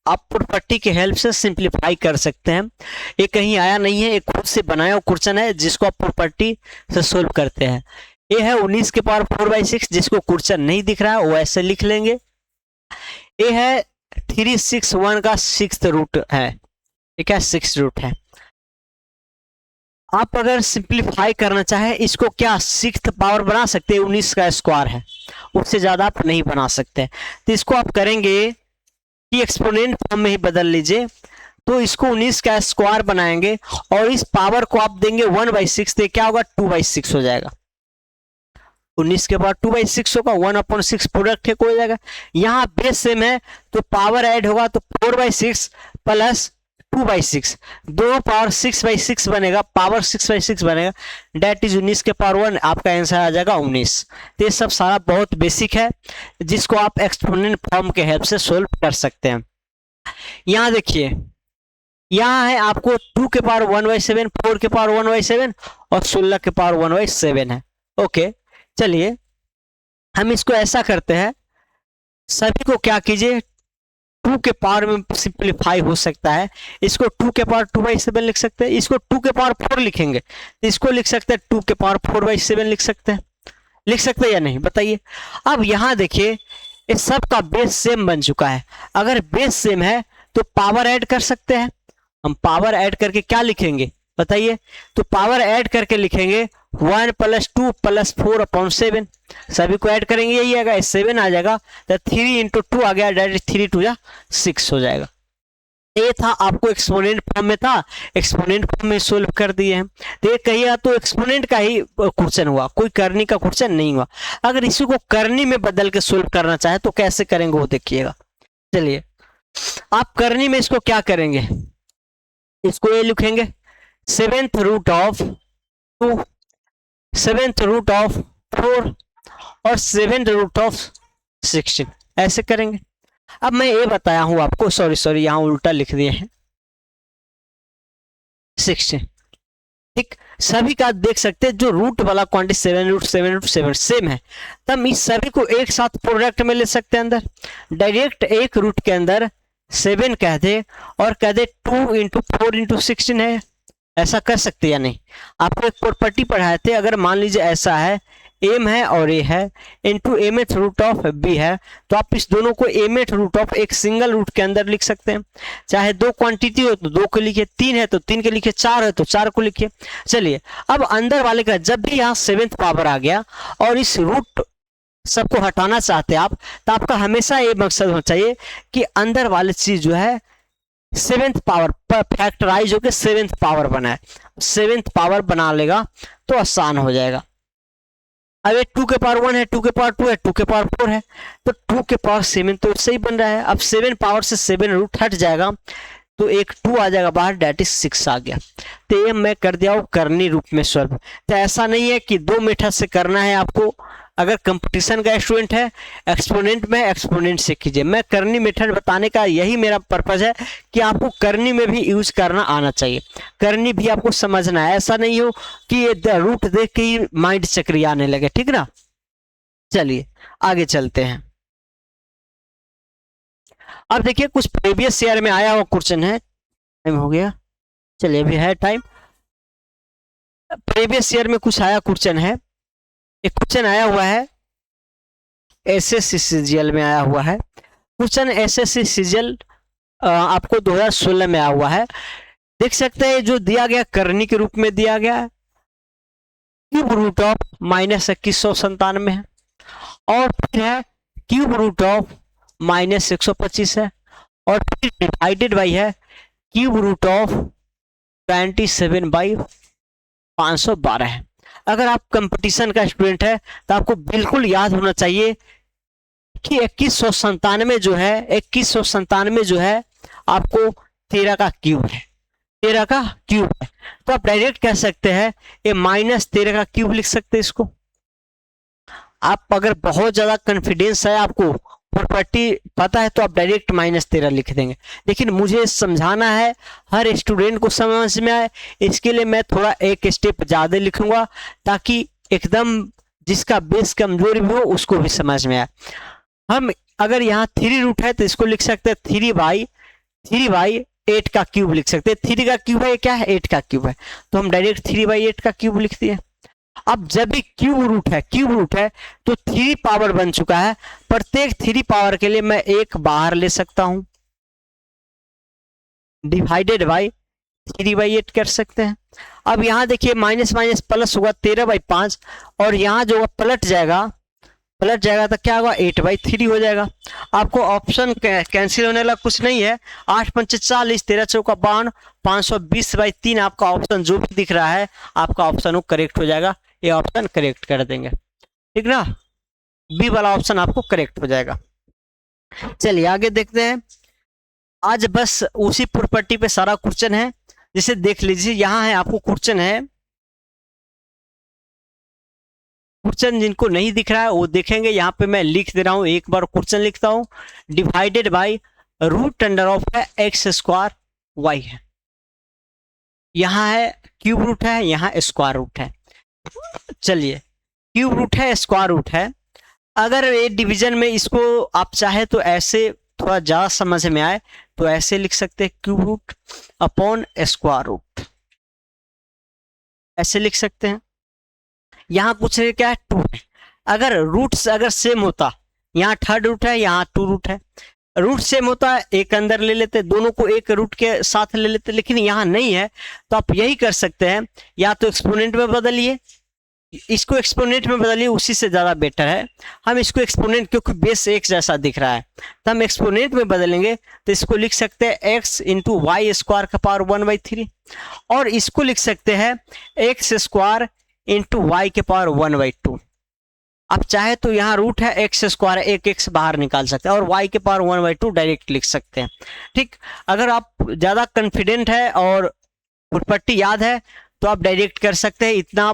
आप प्रॉपर्टी की हेल्प से सिंप्लीफाई कर सकते हैं। ये कहीं आया नहीं है, एक खुद से बनाया हुआ क्वेश्चन है जिसको आप प्रॉपर्टी से सोल्व करते हैं। ये है 19 के पावर 4/6, जिसको क्वेश्चन नहीं दिख रहा है वो ऐसे लिख लेंगे। ये है 361 का 6th रूट है, ठीक है, 6th रूट है। आप अगर सिंप्लीफाई करना चाहे इसको क्या 6th पावर बना सकते हैं, 19 का स्क्वायर है, उससे ज्यादा आप नहीं बना सकते। तो इसको आप करेंगे कि एक्सपोनेंट फॉर्म में ही बदल लीजिए, तो इसको 19 का स्क्वायर बनाएंगे और इस पावर को आप देंगे 1/6, तो क्या होगा 2/6 हो जाएगा। 19 के बाद 2/6 होगा, 1/6 प्रोडक्ट है, कोई जाएगा। यहाँ बेस सेम है तो पावर ऐड होगा, तो 4/6 प्लस 2/6, दोनों पावर 6/6 बनेगा, पावर 6/6 बनेगा, डेट इज 19 के पावर 1, आपका आंसर आ जाएगा 19। तो ये सब सारा बहुत बेसिक है जिसको आप एक्सपोनेंट फॉर्म के हेल्प से सोल्व कर सकते हैं। यहाँ देखिए, यहाँ है आपको 2 के पावर 1/7, 4 के पावर 1/7 और 16 के पावर 1/7 है। ओके, चलिए हम इसको ऐसा करते हैं, सभी को क्या कीजिए 2 के पावर में सिंप्लीफाई हो सकता है। इसको 2 के पावर 2/7 लिख सकते हैं, इसको 2 के पावर 4 लिखेंगे, इसको लिख सकते हैं 2 के पावर 4/7 लिख सकते हैं, लिख सकते हैं या नहीं बताइए। अब यहाँ देखिए इस सब का बेस सेम बन चुका है, अगर बेस सेम है तो पावर ऐड कर सकते हैं। हम पावर ऐड करके क्या लिखेंगे बताइए, तो पावर ऐड करके लिखेंगे 1 + 2 + 4/7, सभी को ऐड करेंगे यही आएगा, 7 आ जाएगा, तो 3 × 2 आ गया, डायरेक्ट 3 × 2 = 6 हो जाएगा। ये था आपको एक्सपोनेंट फॉर्म में था, एक्सपोनेंट फॉर्म में सोल्व कर दिए हैं। तो ये कहिएगा तो एक्सपोनेंट का ही क्वेश्चन हुआ, कोई करनी का क्वेश्चन नहीं हुआ। अगर इसी को करनी में बदल के सोल्व करना चाहे तो कैसे करेंगे वो देखिएगा। चलिए आप करनी में इसको क्या करेंगे, इसको ये लिखेंगे 7th root of 2, 7th root of 4 और 7th रूट ऑफ 16, ऐसे करेंगे। अब मैं ये बताया हूं आपको, सॉरी यहां उल्टा लिख दिए हैं 16। ठीक, सभी का देख सकते हैं जो रूट वाला क्वांटिटी 7√7√7 सेम है, तब इस सभी को एक साथ प्रोडक्ट में ले सकते हैं अंदर, डायरेक्ट एक रूट के अंदर 7 कह दे और कह दे 2 × 4 × 16 है, ऐसा कर सकते या नहीं। आपको एक प्रॉपर्टी पढ़ाए थे, अगर मान लीजिए ऐसा है m है और a है into mth root of b है, तो आप इस दोनों को mth रूट ऑफ एक सिंगल रूट के अंदर लिख सकते हैं। चाहे दो क्वांटिटी हो तो 2 को लिखिए, 3 है तो 3 के लिखिए, 4 है तो 4 को लिखिए। चलिए अब अंदर वाले का जब भी यहाँ 7th पावर आ गया और इस रूट सबको हटाना चाहते हैं आप, तो आपका हमेशा ये मकसद होना चाहिए कि अंदर वाली चीज जो है 7th पावर पर फैक्टराइज होकर 7th पावर बनाए, 7th पावर बना लेगा तो आसान हो जाएगा। अब ये 2 के पावर 1 है, 2 के पावर 2 है, 2 के पावर 4 है, तो 2 के पावर 7 तो सही बन रहा है। अब 7 पावर से 7 रूट हट जाएगा तो एक 2 आ जाएगा बाहर, डेट इज 6 आ गया। तो ये मैं कर दिया हूँ करनी रूप में सॉल्व। तो ऐसा नहीं है कि 2 मेथड से करना है आपको, अगर कंपटीशन का स्टूडेंट है एक्सपोनेंट में एक्सपोनेंट से कीजिए। मैं करनी मेथड बताने का यही मेरा पर्पज है कि आपको करनी में भी यूज करना आना चाहिए, करनी भी आपको समझना है, ऐसा नहीं हो कि ये रूट देख के ही माइंड चक्री आने लगे, ठीक ना। चलिए आगे चलते हैं। अब देखिए कुछ प्रीवियस ईयर में आया हुआ क्वेश्चन है, टाइम हो गया, चलिए अभी है टाइम। प्रीवियस ईयर में कुछ आया क्वेश्चन है, एक क्वेश्चन आया हुआ है एसएससी सीजीएल में आया हुआ है क्वेश्चन। एसएससी सीजीएल आपको 2016 में आया हुआ है। देख सकते हैं जो दिया गया करनी के रूप में दिया गया है, क्यूब रूट ऑफ -2197 है, और फिर है क्यूब रूट ऑफ -125 है, और फिर डिवाइडेड बाई है क्यूब रूट ऑफ 27/512 है। अगर आप कंपटीशन का स्टूडेंट है तो आपको बिल्कुल याद होना चाहिए कि 2197 जो है 2197 जो है आपको 13 का क्यूब है, 13 का क्यूब है। तो आप डायरेक्ट कह सकते हैं ये -13 का क्यूब लिख सकते हैं इसको। आप अगर बहुत ज्यादा कॉन्फिडेंस है, आपको प्रॉपर्टी पता है, तो आप डायरेक्ट -13 लिख देंगे। लेकिन मुझे समझाना है, हर स्टूडेंट को समझ में आए, इसके लिए मैं थोड़ा एक स्टेप ज्यादा लिखूंगा ताकि एकदम जिसका बेस कमजोर भी हो उसको भी समझ में आए। हम अगर यहाँ 3 रूट है तो इसको लिख सकते हैं 3/8 का क्यूब लिख सकते हैं। 3 का क्यूब है, क्या है 8 का क्यूब है, तो हम डायरेक्ट 3/8 का क्यूब लिख दिए। अब जब भी क्यूब रूट है तो 3 पावर बन चुका है। प्रत्येक 3 पावर के लिए मैं एक बाहर ले सकता हूं, डिवाइडेड बाई 3/8 कर सकते हैं। अब यहां देखिए माइनस माइनस प्लस होगा 13/5, और यहां जो पलट जाएगा तो क्या होगा 8/3 हो जाएगा। आपको ऑप्शन कैंसिल होने वाला कुछ नहीं है। 8 पंचे 40, 13 चौका 52, 520/3 आपका ऑप्शन जो भी दिख रहा है आपका ऑप्शन वो करेक्ट हो जाएगा। ये ऑप्शन करेक्ट कर देंगे, ठीक ना, बी वाला ऑप्शन आपको करेक्ट हो जाएगा। चलिए आगे देखते हैं। आज बस उसी प्रॉपर्टी पे सारा क्वेश्चन है, जिसे देख लीजिए। यहाँ है आपको क्वेश्चन है, क्वेश्चन जिनको नहीं दिख रहा है वो देखेंगे। यहाँ पे मैं लिख दे रहा हूँ, एक बार क्वेश्चन लिखता हूँ। Divided by root under of है x² y है, यहाँ है क्यूब रूट है, यहाँ स्क्वायर रूट है। चलिए क्यूब रूट है, स्क्वायर रूट है। अगर ये डिवीजन में इसको आप चाहे तो ऐसे थोड़ा ज्यादा समझ में आए तो ऐसे लिख सकते हैं, cube root upon square root, ऐसे लिख सकते हैं। यहाँ पूछ रहे क्या है 2 है। अगर रूट्स अगर सेम होता, यहाँ 3rd रूट है, यहाँ 2 रूट है, रूट सेम होता है एक अंदर ले लेते, दोनों को एक रूट के साथ ले लेते, लेकिन यहाँ नहीं है। तो आप यही कर सकते हैं, या तो एक्सपोनेंट में बदलिए, इसको एक्सपोनेंट में बदलिए, उसी से ज्यादा बेटर है। हम इसको एक्सपोनेंट, क्योंकि बेस एक जैसा दिख रहा है तो हम एक्सपोनेंट में बदलेंगे। तो इसको लिख सकते हैं x इंटू वाई स्क्वायर का पावर 1/3, और इसको लिख सकते हैं x² इंटू वाई के पावर 1/2। आप चाहे तो यहाँ रूट है x², एक x बाहर निकाल सकते हैं, और y के पावर 1/2 डायरेक्ट लिख सकते हैं। ठीक, अगर आप ज्यादा कॉन्फिडेंट है और प्रॉपर्टी याद है तो आप डायरेक्ट कर सकते हैं, इतना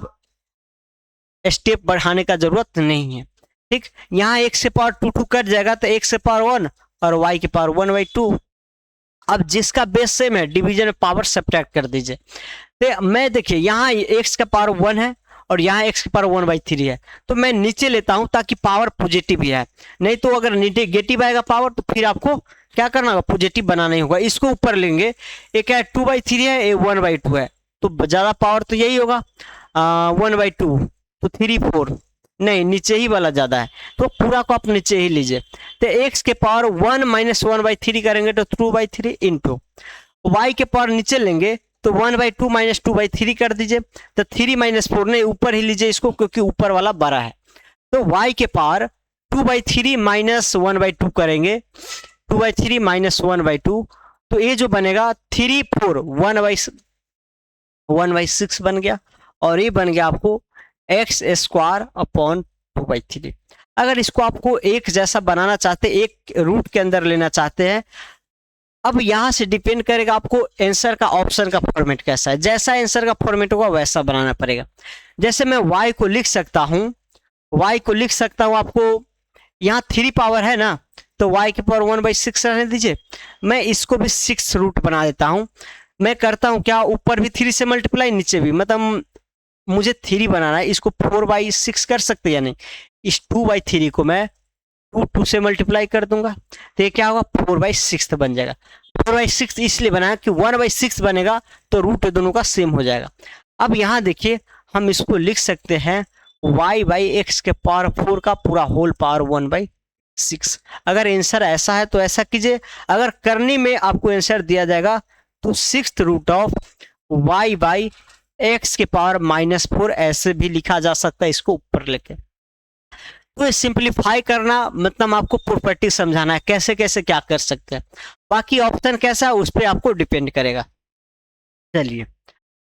स्टेप बढ़ाने का जरूरत नहीं है। ठीक, यहाँ x से पावर 2 कट जाएगा तो x से पावर 1 और y के पावर 1/2। अब जिसका बेस सेम है डिवीजन में पावर सब्ट्रैक्ट कर दीजिए। तो मैं देखिए यहाँ x का पावर 1 है और यहाँ x की पावर 1/3 है, तो मैं नीचे लेता हूं ताकि पावर पॉजिटिव ही है। नहीं तो अगर नेगेटिव आएगा पावर तो फिर आपको क्या करना होगा, पॉजिटिव बनाना ही होगा। इसको ऊपर लेंगे, एक है 2/3 है, ये 1/2 है, तो ज्यादा पावर तो यही होगा 1/2, तो 3 4 नहीं, नीचे ही वाला ज्यादा है, तो पूरा को आप नीचे ही लीजिए। तो x के पावर 1 - 1/3 करेंगे तो 2/3 इंटू y के पावर नीचे लेंगे तो 1/2 - 2/3 कर दीजिए। तो 3 - 4 नहीं, ऊपर ही लीजिए इसको, क्योंकि ऊपर वाला बड़ा है। तो y के पावर 2/3 - 1/2 करेंगे, 2/3 - 1/2, तो ये जो बनेगा 3 4 1/6 बन गया, और ये बन गया आपको x² अपॉन 2/3। अगर इसको आपको एक जैसा बनाना चाहते, एक रूट के अंदर लेना चाहते हैं, अब यहां से डिपेंड करेगा आपको आंसर का ऑप्शन का फॉर्मेट कैसा है। जैसा आंसर का फॉर्मेट होगा वैसा बनाना पड़ेगा। जैसे मैं y को लिख सकता हूं, आपको यहाँ 3 पावर है ना, तो y के पावर 1/6 रहने दीजिए। मैं इसको भी 6 रूट बना देता हूं। मैं करता हूं क्या, ऊपर भी 3 से मल्टीप्लाई, नीचे भी, मतलब मुझे 3 बनाना है, इसको 4/6 कर सकते या नहीं। इस 2/3 को मैं 2 से मल्टीप्लाई कर दूंगा तो ये क्या होगा 4/6 बन जाएगा। 4/6 इसलिए बनाया कि 1/6 बनेगा तो रूट दोनों का सेम हो जाएगा। अब यहाँ देखिए हम इसको लिख सकते हैं y/x के पावर 4 का पूरा होल पावर 1/6। अगर आंसर ऐसा है तो ऐसा कीजिए, अगर करने में आपको आंसर दिया जाएगा तो 6th रूट ऑफ y/x के पावर -4 ऐसे भी लिखा जा सकता है, इसको ऊपर लेके। तो सिंपलीफाई करना मतलब आपको प्रॉपर्टी समझाना है कैसे कैसे क्या कर सकते हैं, बाकी ऑप्शन कैसा है उस पर आपको डिपेंड करेगा। चलिए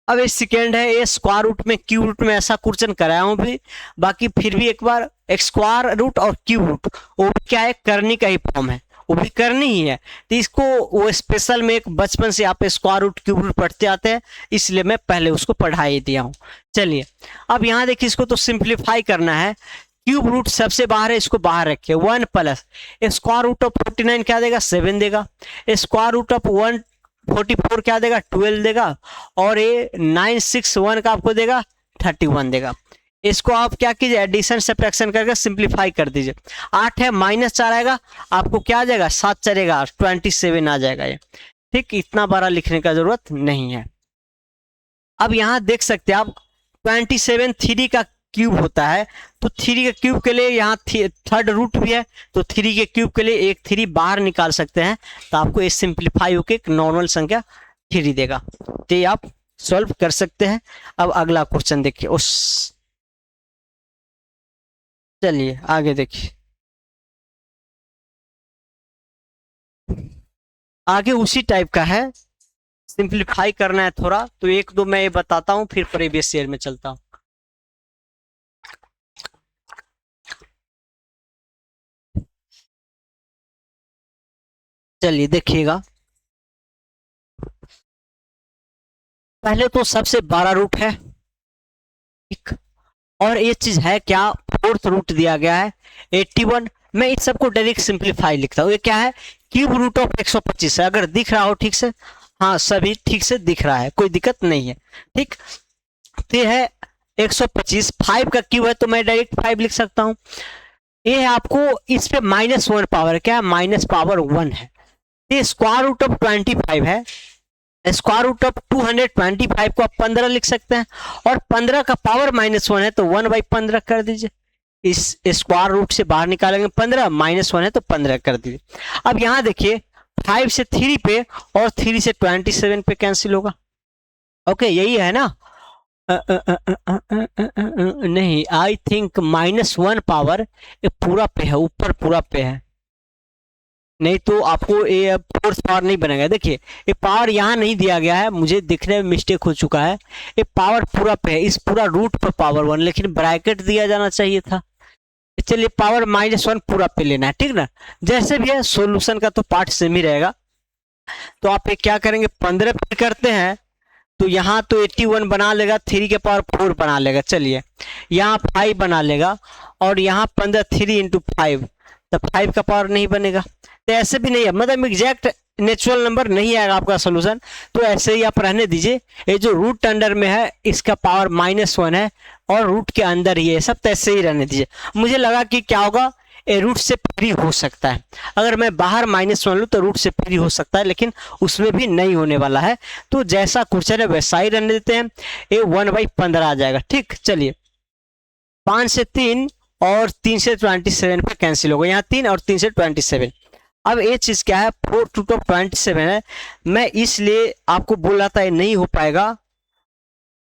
अब ये सेकेंड है, ये स्क्वायर रूट में क्यूब रूट में ऐसा क्वेश्चन कराया हूं भी, बाकी फिर भी एक बार स्क्वायर रूट और क्यूब रूट वो भी क्या है, करनी का ही फॉर्म है, वो भी करनी ही है। तो इसको वो स्पेशल में एक बचपन से आप स्क्वायर रूट क्यूब रूट पढ़ते आते हैं, इसलिए मैं पहले उसको पढ़ा ही दिया हूँ। चलिए अब यहाँ देखिए इसको तो सिंप्लीफाई करना है। क्यूब रूट सबसे बाहर है, इसको बाहर रखिए। 1 प्लस स्क्वायर रूट ऑफ 49 क्या देगा 7 देगा, स्क्वायर रूट ऑफ 144 क्या देगा 12 देगा, और ये 961 का आपको देगा 31 देगा। इसको आप क्या कीजिए एडिशन सब्ट्रैक्शन करके सिंप्लीफाई कर दीजिए। 8 है -4 आएगा, आपको क्या आ जाएगा 7 चलेगा 27 आ जाएगा ये। ठीक, इतना बड़ा लिखने का जरूरत नहीं है। अब यहाँ देख सकते हैं आप 27 3 का क्यूब होता है, तो 3 के क्यूब के लिए यहाँ थर्ड रूट भी है, तो 3 के क्यूब के लिए एक 3 बाहर निकाल सकते हैं, तो आपको ये सिंप्लीफाई होकर एक नॉर्मल संख्या 3 देगा। तो ये आप सॉल्व कर सकते हैं। अब अगला क्वेश्चन देखिए चलिए आगे देखिए, आगे उसी टाइप का है, सिंप्लीफाई करना है थोड़ा, तो एक दो मैं ये बताता हूँ फिर प्रीवियस ईयर में चलता हूँ। चलिए देखिएगा, पहले तो सबसे बड़ा रूट है, ठीक, और ये चीज है क्या फोर्थ रूट दिया गया है 81। मैं इस सबको डायरेक्ट सिंप्लीफाई लिखता हूँ। ये क्या है क्यूब रूट ऑफ 125 है, अगर दिख रहा हो ठीक से, हाँ सभी ठीक से दिख रहा है, कोई दिक्कत नहीं है। ठीक, तो ये है 125, 5 का क्यूब है तो मैं डायरेक्ट 5 लिख सकता हूँ। ये है आपको इस पे -1 पावर, क्या -1 है। ये स्क्वायर रूट ऑफ 25 है, स्क्वायर रूट ऑफ 225 को आप 15 लिख सकते हैं, और 15 का पावर -1 है तो 1/15 कर दीजिए। इस स्क्वायर रूट से बाहर निकालेंगे 15, -1 है तो 15 कर दीजिए। अब यहाँ देखिए 5 से 3 पे और 3 से 27 पे कैंसिल होगा। ओके यही है ना, नहीं आई थिंक -1 पावर ये पूरा पे है, ऊपर पूरा पे है, नहीं तो आपको ये फोर्थ पावर नहीं बनेगा। देखिए ये पावर यहाँ नहीं दिया गया है, मुझे दिखने में मिस्टेक हो चुका है, ये पावर पूरा पे है, इस पूरा रूट पर पावर 1, लेकिन ब्रैकेट दिया जाना चाहिए था। चलिए पावर -1 पूरा पे लेना है, ठीक ना। जैसे भी है सॉल्यूशन का तो पार्ट सेम ही रहेगा, तो आप ये क्या करेंगे 15 पे करते हैं तो यहाँ तो 81 बना लेगा, 3 के पावर 4 बना लेगा, चलिए यहाँ 5 बना लेगा, और यहाँ 15 3 इंटू 5 तो 5 का पावर नहीं बनेगा। तो ऐसे भी नहीं है, मतलब एग्जैक्ट नेचुरल नंबर नहीं आएगा आपका सोल्यूशन, तो ऐसे ही आप रहने दीजिए। ये जो रूट अंडर में है इसका पावर -1 है, और रूट के अंदर ही है, सब तो ऐसे ही रहने दीजिए। मुझे लगा कि क्या होगा ये रूट से फ्री हो सकता है, अगर मैं बाहर -1 लूँ तो रूट से फ्री हो सकता है, लेकिन उसमें भी नहीं होने वाला है। तो जैसा क्वेश्चन है वैसा ही रहने देते हैं, ये 1/15 आ जाएगा। ठीक, चलिए 5 से 3 और 3 से 27 पे कैंसिल होगा, यहाँ 3 और 3 से 27। अब ये चीज क्या है 4 रूट ऑफ 27 है, मैं इसलिए आपको बोल रहा था ये नहीं हो पाएगा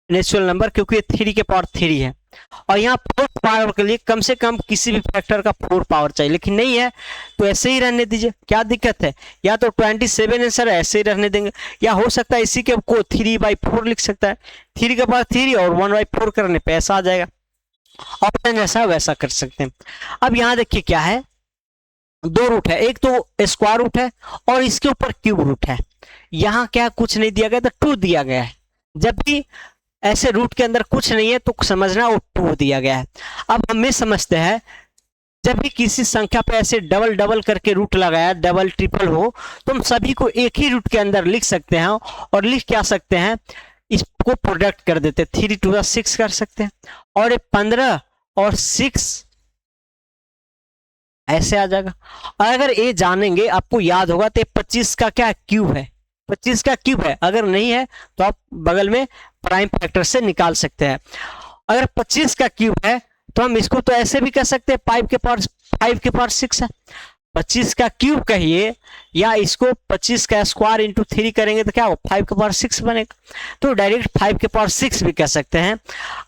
नेचुरल नंबर, क्योंकि ये 3 के पावर 3 है, और यहाँ 4 पावर के लिए कम से कम किसी भी फैक्टर का 4 पावर चाहिए, लेकिन नहीं है तो ऐसे ही रहने दीजिए। क्या दिक्कत है, या तो 27 आंसर ऐसे ही रहने देंगे, या हो सकता है इसी के को 3/4 लिख सकता है, 3 के पावर 3 और 1/4 करने पे ऐसा आ जाएगा। ऑप्शन जैसा वैसा कर सकते हैं। अब यहाँ देखिए क्या है, 2 रूट है, एक तो स्क्वायर रूट है और इसके ऊपर क्यूब रूट है। यहाँ क्या कुछ नहीं दिया गया तो 2 दिया गया है, जब भी ऐसे रूट के अंदर कुछ नहीं है तो समझना वो 2 दिया गया है। अब हमें समझते हैं जब भी किसी संख्या पे ऐसे डबल डबल करके रूट लगाया, डबल ट्रिपल हो, तो हम सभी को एक ही रूट के अंदर लिख सकते हैं, और लिख क्या सकते हैं इसको प्रोडक्ट कर देते, 3 to 6 कर सकते हैं, और 15 और 6 ऐसे आ जाएगा। और अगर ये जानेंगे, आपको याद होगा, तो 25 का क्या क्यूब है, 25 का क्यूब है। अगर नहीं है तो आप बगल में प्राइम फैक्टर से निकाल सकते हैं। अगर 25 का क्यूब है तो हम इसको तो ऐसे भी कर सकते हैं, 5 के पावर 6 है, 25 का क्यूब कहिए, या इसको 25 का स्क्वायर इंटू 3 करेंगे तो क्या होगा, 5 के पावर 6 बनेगा। तो डायरेक्ट 5 के पावर 6 भी कह सकते हैं।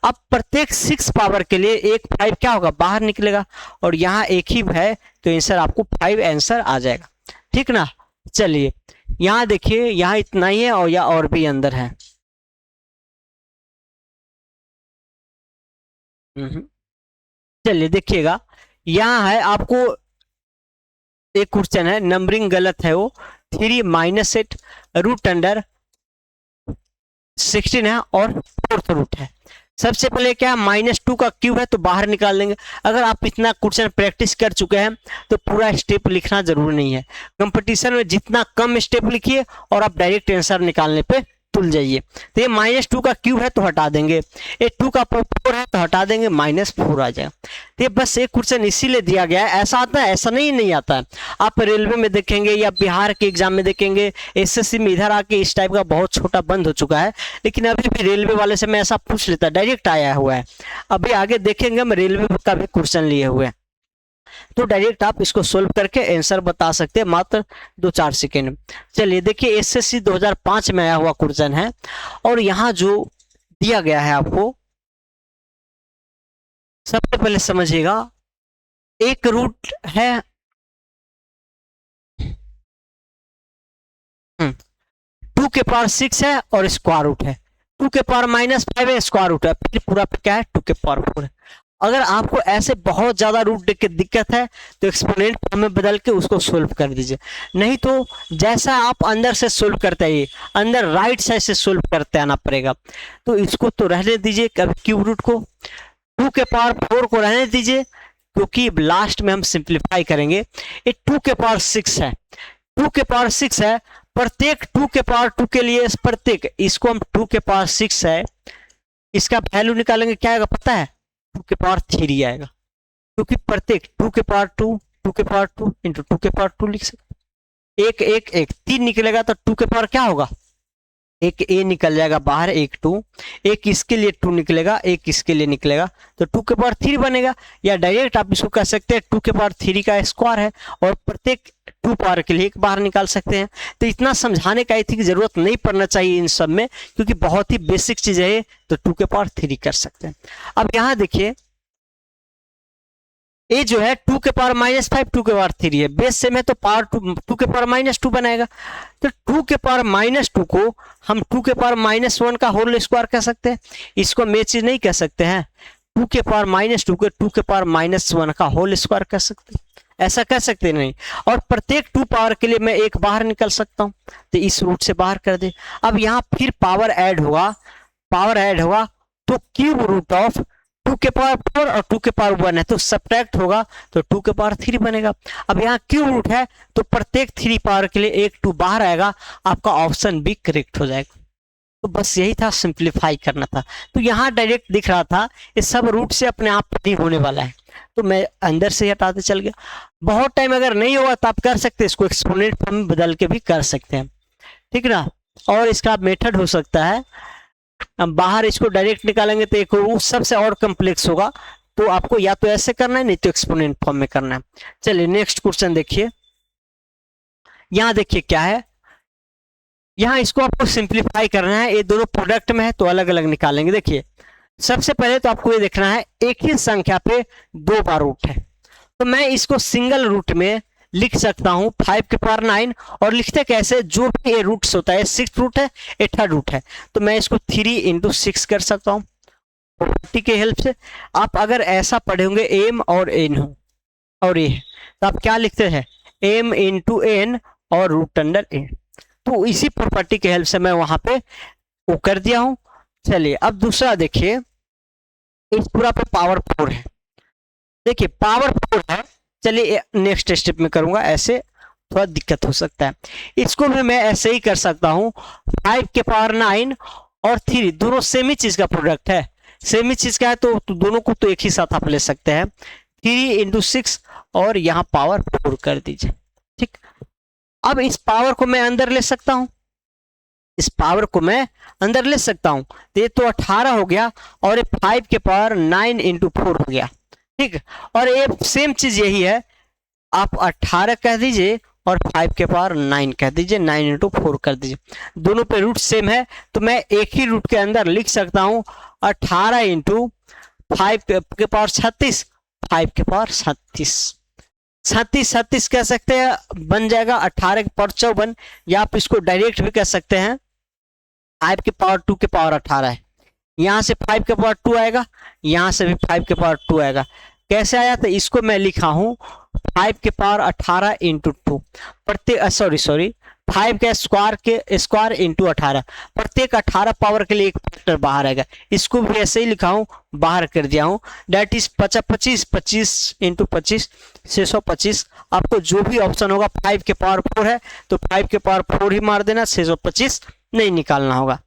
अब प्रत्येक 6 पावर के लिए एक 5 क्या होगा, बाहर निकलेगा, और यहाँ एक ही है तो आंसर आपको 5 आंसर आ जाएगा। ठीक ना। चलिए यहाँ देखिए, यहाँ इतना ही है और या और भी अंदर है। चलिए देखिएगा, यहाँ है आपको एक क्वेश्चन है, नंबरिंग गलत है वो, 3 - 8 रूट अंडर 16 है और 4th रूट है। सबसे पहले क्या, -2 का क्यूब है तो बाहर निकाल देंगे। अगर आप इतना क्वेश्चन प्रैक्टिस कर चुके हैं तो पूरा स्टेप लिखना जरूरी नहीं है। कंपटीशन में जितना कम स्टेप लिखिए और आप डायरेक्ट आंसर निकालने पे तुल जाइए। तो ये -2 का क्यूब है तो हटा देंगे, ये 2 का 4 है तो हटा देंगे, -4 आ जाएगा। तो ये बस एक क्वेश्चन इसीलिए दिया गया है। ऐसा आता है, ऐसा नहीं आता है। आप रेलवे में देखेंगे या बिहार के एग्जाम में देखेंगे, एसएससी में इधर आके इस टाइप का बहुत छोटा बंद हो चुका है, लेकिन अभी भी रेलवे वाले से मैं ऐसा पूछ लेता, डायरेक्ट आया हुआ है। अभी आगे देखेंगे हम रेलवे का भी क्वेश्चन लिए हुए हैं, तो डायरेक्ट आप इसको सोल्व करके आंसर बता सकते हैं मात्र 2-4 सेकेंड में। चलिए देखिए, एसएससी 2005 में आया हुआ क्वेश्चन है, और यहाँ जो दिया गया है आपको, सबसे पहले समझिएगा, एक रूट है 2 के पावर 6 है और स्क्वायर रूट है, 2 के पावर -5 है, स्क्वायर रूट है, फिर पूरा पे क्या है, 2 के पावर 4 है। अगर आपको ऐसे बहुत ज्यादा रूट देख के दिक्कत है तो एक्सपोनेंट फॉर्म में बदल के उसको सोल्व कर दीजिए। नहीं तो जैसा आप अंदर से सोल्व करते हैं, अंदर राइट साइड से सोल्व करते आना पड़ेगा। तो इसको तो रहने दीजिए, कभी क्यूब रूट को, 2 के पावर 4 को रहने दीजिए, क्योंकि लास्ट में हम सिंप्लीफाई करेंगे। ये 2 के पावर 6 है, 2 के पावर 6 है, प्रत्येक 2 के पावर 2 के लिए प्रत्येक, इसको हम 2 के पावर 6 है, इसका वैल्यू निकालेंगे, क्या आएगा पता है, 2 के पावर 3 आएगा, क्योंकि प्रत्येक 2 के पावर 2, 2 के पावर 2 इंटू 2 के पावर 2 लिख सकते। एक एक एक 3 निकलेगा तो 2 के पावर क्या होगा, एक ए निकल जाएगा बाहर, एक 2, एक इसके लिए 2 निकलेगा, एक इसके लिए निकलेगा, तो 2 के पावर 3 बनेगा। या डायरेक्ट आप इसको कह सकते हैं 2 के पावर 3 का स्क्वायर है, और प्रत्येक 2 पावर के लिए एक बाहर निकाल सकते हैं। तो इतना समझाने का की जरूरत नहीं पड़ना चाहिए इन सब में, क्योंकि बहुत ही बेसिक चीज है, तो 2 के पावर 3 कर सकते हैं। अब यहाँ देखिए, ये जो है 2 के पावर -5 2 के पावर 3 है, बेस सेम है तो पावर 2 के पावर -2 बनाएगा। तो 2 के पावर -2 को हम 2 के पावर -1 का होल स्क्वायर कह सकते हैं, इसको हम ये चीज नहीं कह सकते हैं। 2 के पावर -2 को 2 के पावर -1 का होल स्क्वायर कह सकते हैं, ऐसा कह सकते नहीं। और प्रत्येक 2 पावर के लिए मैं एक बाहर निकल सकता हूं, तो इस रूट से बाहर कर दे। अब यहाँ फिर पावर ऐड होगा, तो क्यूब रूट ऑफ 2 के पावर 4 और 2 के पावर 1 है, तो सब्ट्रैक्ट होगा तो 2 के पावर 3 बनेगा। अब यहाँ क्यूब रूट है तो प्रत्येक 3 पावर के लिए एक 2 बाहर आएगा, आपका ऑप्शन भी करेक्ट हो जाएगा। तो बस यही था, सिंप्लीफाई करना था। तो यहाँ डायरेक्ट दिख रहा था ये सब रूट से अपने आप नहीं होने वाला है, तो मैं अंदर से हटाते चल गया। बहुत टाइम अगर नहीं होगा तो आप कर सकते हैं, इसको एक्सपोनेंट फॉर्म में बदल के भी कर सकते हैं, ठीक ना। और इसका मेथड हो सकता है, हम बाहर इसको डायरेक्ट निकालेंगे तो एक सबसे और कॉम्प्लेक्स होगा, तो आपको या तो ऐसे करना है, नहीं तो एक्सपोनेंट फॉर्म में करना है। चलिए नेक्स्ट क्वेश्चन देखिए, यहाँ देखिए क्या है, यहाँ इसको आपको सिंप्लीफाई करना है। ये दोनों प्रोडक्ट में है तो अलग अलग निकालेंगे। देखिए सबसे पहले तो आपको ये देखना है, एक ही संख्या पे 2 बार रूट है, तो मैं इसको सिंगल रूट में लिख सकता हूं 5 के पावर 9, और लिखते कैसे, जो भी ये रूट्स होता है, 6 रूट है, 8 रूट है, तो मैं इसको 3 × 6 कर सकता हूं प्रॉपर्टी के हेल्प से। आप अगर ऐसा पढ़े होंगे एम और एन हो और ये, तो आप क्या लिखते हैं, m × n और रूट अंडर n, तो इसी प्रॉपर्टी के हेल्प से मैं वहां पे वो कर दिया हूं। चलिए अब दूसरा देखिए, इस पूरा पे पावर 4 है, देखिए पावर 4 है। चलिए नेक्स्ट स्टेप में करूंगा, ऐसे थोड़ा दिक्कत हो सकता है। इसको भी मैं ऐसे ही कर सकता हूं, 5 के पावर 9 और 3 दोनों सेम ही चीज का प्रोडक्ट है, सेम ही चीज का है, तो दोनों को तो एक ही साथ आप ले सकते हैं। 3 × 6 और यहाँ पावर 4 कर दीजिए। ठीक, अब इस पावर को मैं अंदर ले सकता हूँ, इस पावर को मैं अंदर ले सकता हूँ। तो ये तो 18 हो गया और ये 5 के पावर 9 इंटू 4 हो गया। ठीक, और ये सेम चीज यही है, आप 18 कह दीजिए और 5 के पावर 9 कह दीजिए, 9 इंटू 4 कर दीजिए, दोनों पे रूट सेम है। तो मैं एक ही रूट के अंदर लिख सकता हूँ 18 इंटू 5 के पावर 36, 5 के पावर 36, 36 कह सकते हैं, बन जाएगा 18 के पावर 54, या आप इसको डायरेक्ट भी कह सकते हैं 5 के पावर 2 के पावर 18 है, यहाँ से 5 के पावर 2 आएगा, यहाँ से भी 5 के पावर 2 आएगा। कैसे आया? तो इसको मैं लिखा हूं 5 के पावर 18 इंटू 2, प्रत्येक सॉरी 5 के स्क्वायर इंटू 18, प्रत्येक 18 पावर के लिए एक फैक्टर बाहर आएगा। इसको भी ऐसे ही लिखा हूं, बाहर कर दिया हूं, दैट इज 25 इंटू 25, 625। आपको जो भी ऑप्शन होगा, 5 के पावर 4 है तो 5 के पावर 4 ही मार देना, 625 नहीं निकालना होगा।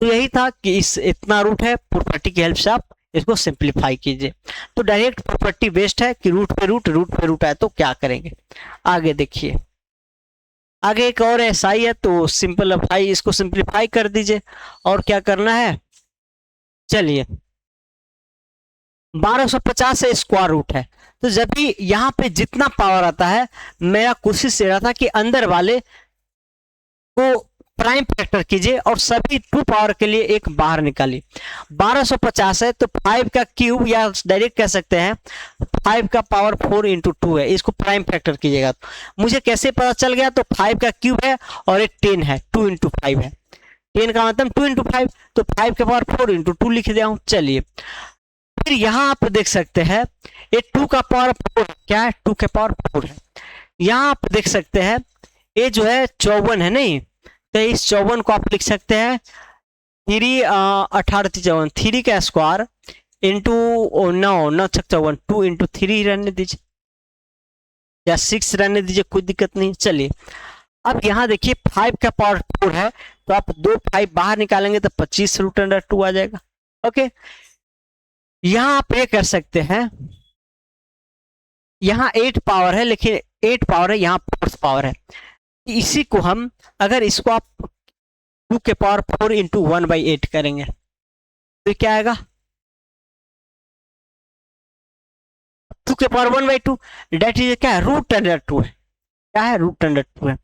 तो यही था कि इस इतना रूट है, प्रॉपर्टी की हेल्प से आप इसको सिंप्लीफाई कीजिए। तो डायरेक्ट प्रॉपर्टी बेस्ड है कि रूट पे रूट है, तो क्या करेंगे आगे देखिए। आगे एक और एसआई है, तो सिंपलीफाई, इसको सिंप्लीफाई कर दीजिए। और क्या करना है, चलिए 1250 से स्क्वायर रूट है, तो जब भी यहाँ पे जितना पावर आता है, मेरा कोशिश ये रहा था कि अंदर वाले को प्राइम फैक्टर कीजिए और सभी 2 पावर के लिए एक बाहर निकालिए। 1250 है तो 5 का क्यूब, या डायरेक्ट कह सकते हैं 5 का पावर 4 इंटू 2 है, इसको प्राइम फैक्टर कीजिएगा। मुझे कैसे पता चल गया? तो 5 का क्यूब है और एक 10 है, 2 इंटू 5 है, 10 का मतलब 2 इंटू 5, तो 5 के पावर 4 इंटू 2 लिख दिया हूं। चलिए फिर यहाँ आप देख सकते हैं ये 2 का पावर 4 क्या है, 2 के पावर 4 है। यहाँ आप देख सकते हैं ये जो है 54 है, नहीं तो इस 54 को आप लिख सकते हैं 3 18 54, 3 का स्क्वायर इंटू 9 54, 2 इंटू 3 रहने दीजिए या 6 रहने दीजिए, कोई दिक्कत नहीं। चलिए अब यहाँ देखिए 5 का पावर 4 है, तो आप 2 5 बाहर निकालेंगे तो 25 रूट अंडर 2 आ जाएगा। ओके, यहाँ आप ये कर सकते हैं, यहाँ 8 पावर है, लेकिन 8 पावर है, यहाँ 4 पावर है। इसी को हम, अगर इसको आप 2 के पावर 4 इंटू 1/8 करेंगे तो क्या आएगा, 2 के पावर 1/2, डेट इज क्या है, रूट अंडर 2 है, क्या है, रूट अंडर 2 है।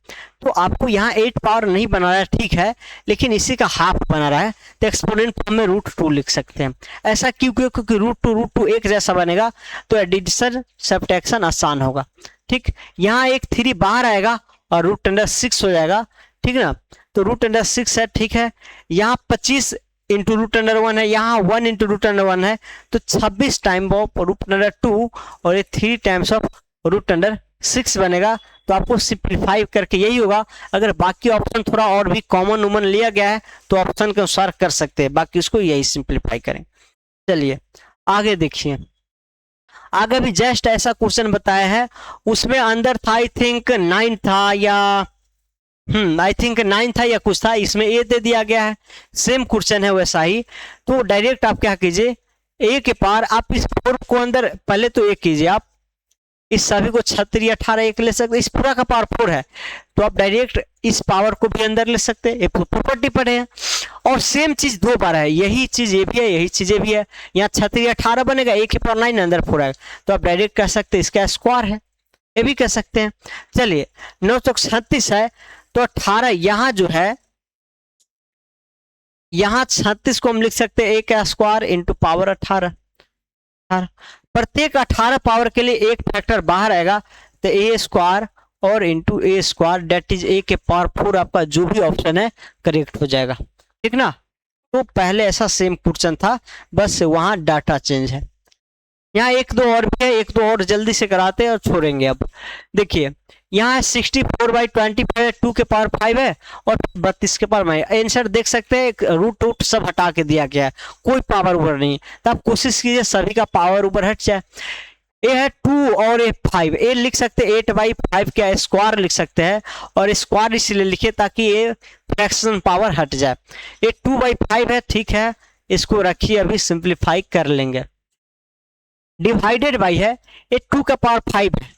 तो आपको यहाँ 8 पावर नहीं बना रहा है, ठीक है, लेकिन इसी का हाफ बना रहा है, तो एक्सपोनेंट फॉर्म में √2 लिख सकते हैं। ऐसा क्यों? क्योंकि √2 एक जैसा बनेगा तो एडिशन सब्ट्रैक्शन आसान होगा। ठीक, यहाँ एक 3 बाहर आएगा और रूट अंडर 6 हो जाएगा, ठीक ना, तो रूट अंडर 6 है, ठीक है। यहाँ 25 इंटू रूट अंडर 1 है, यहाँ 1 इंटू रूट अंडर 1 है, तो 26 टाइम ऑफ रूट अंडर 2 और ये 3 टाइम्स ऑफ रूट अंडर 6 बनेगा। तो आपको सिंप्लीफाई करके यही होगा। अगर बाकी ऑप्शन थोड़ा और भी कॉमन उमन लिया गया है तो ऑप्शन के अनुसार कर सकते हैं, बाकी उसको यही सिंप्लीफाई करें। चलिए आगे देखिए, आगे भी जस्ट ऐसा क्वेश्चन बताया है, उसमें अंदर था आई थिंक 9 था या आई थिंक 9 था या कुछ था, इसमें ए दे दिया गया है, सेम क्वेश्चन है वैसा ही। तो डायरेक्ट आप क्या कीजिए, ए के पार आप इस 4 को अंदर, पहले तो एक कीजिए, आप इस सभी को 36 18 एक ले सकते, इस पूरा का पावर 4 है तो आप डायरेक्ट इस पावर को भी अंदर ले सकते हैं, प्रॉपर्टी पढ़े हैं। और सेम चीज 2 बार है, यही चीज ये भी है, यही चीज ये भी है। यहाँ 36 18 बनेगा, ए के पावर 9 अंदर 4 आएगा, तो आप डायरेक्ट कह सकते हैं इसका स्क्वायर है, ये भी कह सकते हैं। चलिए 936 है तो 18, यहाँ जो है, यहाँ 36 को हम लिख सकते हैं ए का स्क्वायर इंटू पावर 18। प्रत्येक 18 पावर के लिए एक फैक्टर बाहर आएगा, तो ए स्क्वायर और into A square, that is A के पावर 4, आपका जो भी ऑप्शन है करेक्ट हो जाएगा, ठीक ना। तो पहले ऐसा सेम क्वेश्चन था, बस वहां डाटा चेंज है। यहाँ 1 2 और भी है, 1 2 और जल्दी से कराते हैं और छोड़ेंगे। अब देखिए यहाँ 64/25 2 के पावर 5 है और 32 के पावर में, आंसर देख सकते हैं, रूट सब हटा के दिया गया है, कोई पावर ऊपर नहीं। तो आप कोशिश कीजिए सभी का पावर ऊपर हट जाए। ए है 2 और ए 5, ए लिख सकते हैं 8/5 का स्क्वायर लिख सकते हैं, और स्क्वायर इसलिए लिखे ताकि ये फ्रैक्शन पावर हट जाए। ये 2/5 है, ठीक है, इसको रखिए, अभी सिंप्लीफाई कर लेंगे। डिवाइडेड बाई है, ये 2 का पावर 5 है,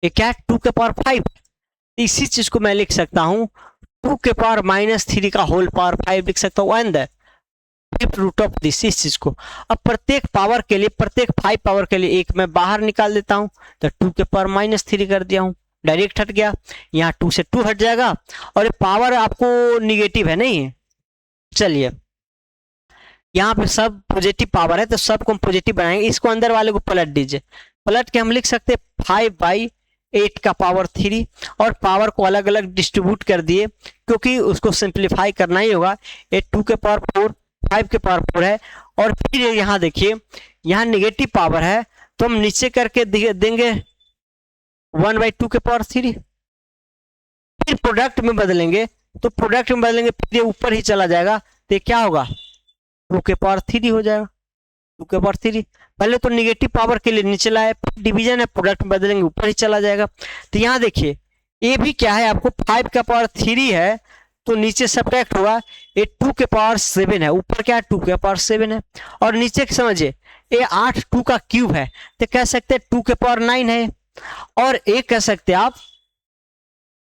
ये क्या है 2 के पावर 5। इसी चीज को मैं लिख सकता हूं 2 के पावर -3 का होल पावर 5 लिख सकता हूं, and fifth root of this, इस चीज को। अब प्रत्येक पावर के लिए, प्रत्येक 5 पावर के लिए एक मैं बाहर निकाल देता हूं, तो 2 के पावर -3 कर दिया हूं, डायरेक्ट हट गया, यहाँ 2 से 2 हट जाएगा, और ये पावर आपको निगेटिव है नहीं है। चलिए यहाँ पे सब पॉजिटिव पावर है तो सब को हम पॉजिटिव बनाएंगे, इसको अंदर वाले को पलट दीजिए, पलट के हम लिख सकते हैं 5/8 का पावर 3, और पावर को अलग अलग डिस्ट्रीब्यूट कर दिए क्योंकि उसको सिंप्लीफाई करना ही होगा। ये 2 के पावर 4, 5 के पावर 4 है, और फिर यहाँ देखिए यहाँ निगेटिव पावर है तो हम नीचे करके देंगे 1/2 के पावर 3, फिर प्रोडक्ट में बदलेंगे, तो प्रोडक्ट में बदलेंगे फिर ये ऊपर ही चला जाएगा, तो ये क्या होगा 2 के पावर 3 हो जाएगा, 2 के पावर 3। पहले तो निगेटिव पावर के लिए नीचे लाए, डिवीजन है, प्रोडक्ट में बदलेंगे ऊपर ही चला जाएगा। तो यहाँ देखिए ये भी क्या है, आपको 5 का पावर 3 है तो नीचे सब्ट्रैक्ट होगा, ये 2 के पावर 7 है, ऊपर क्या है 2 के पावर 7 है, और नीचे समझिए ये 8 2 का क्यूब है, तो कह सकते हैं 2 के पावर 9 है, और एक कह सकते हैं आप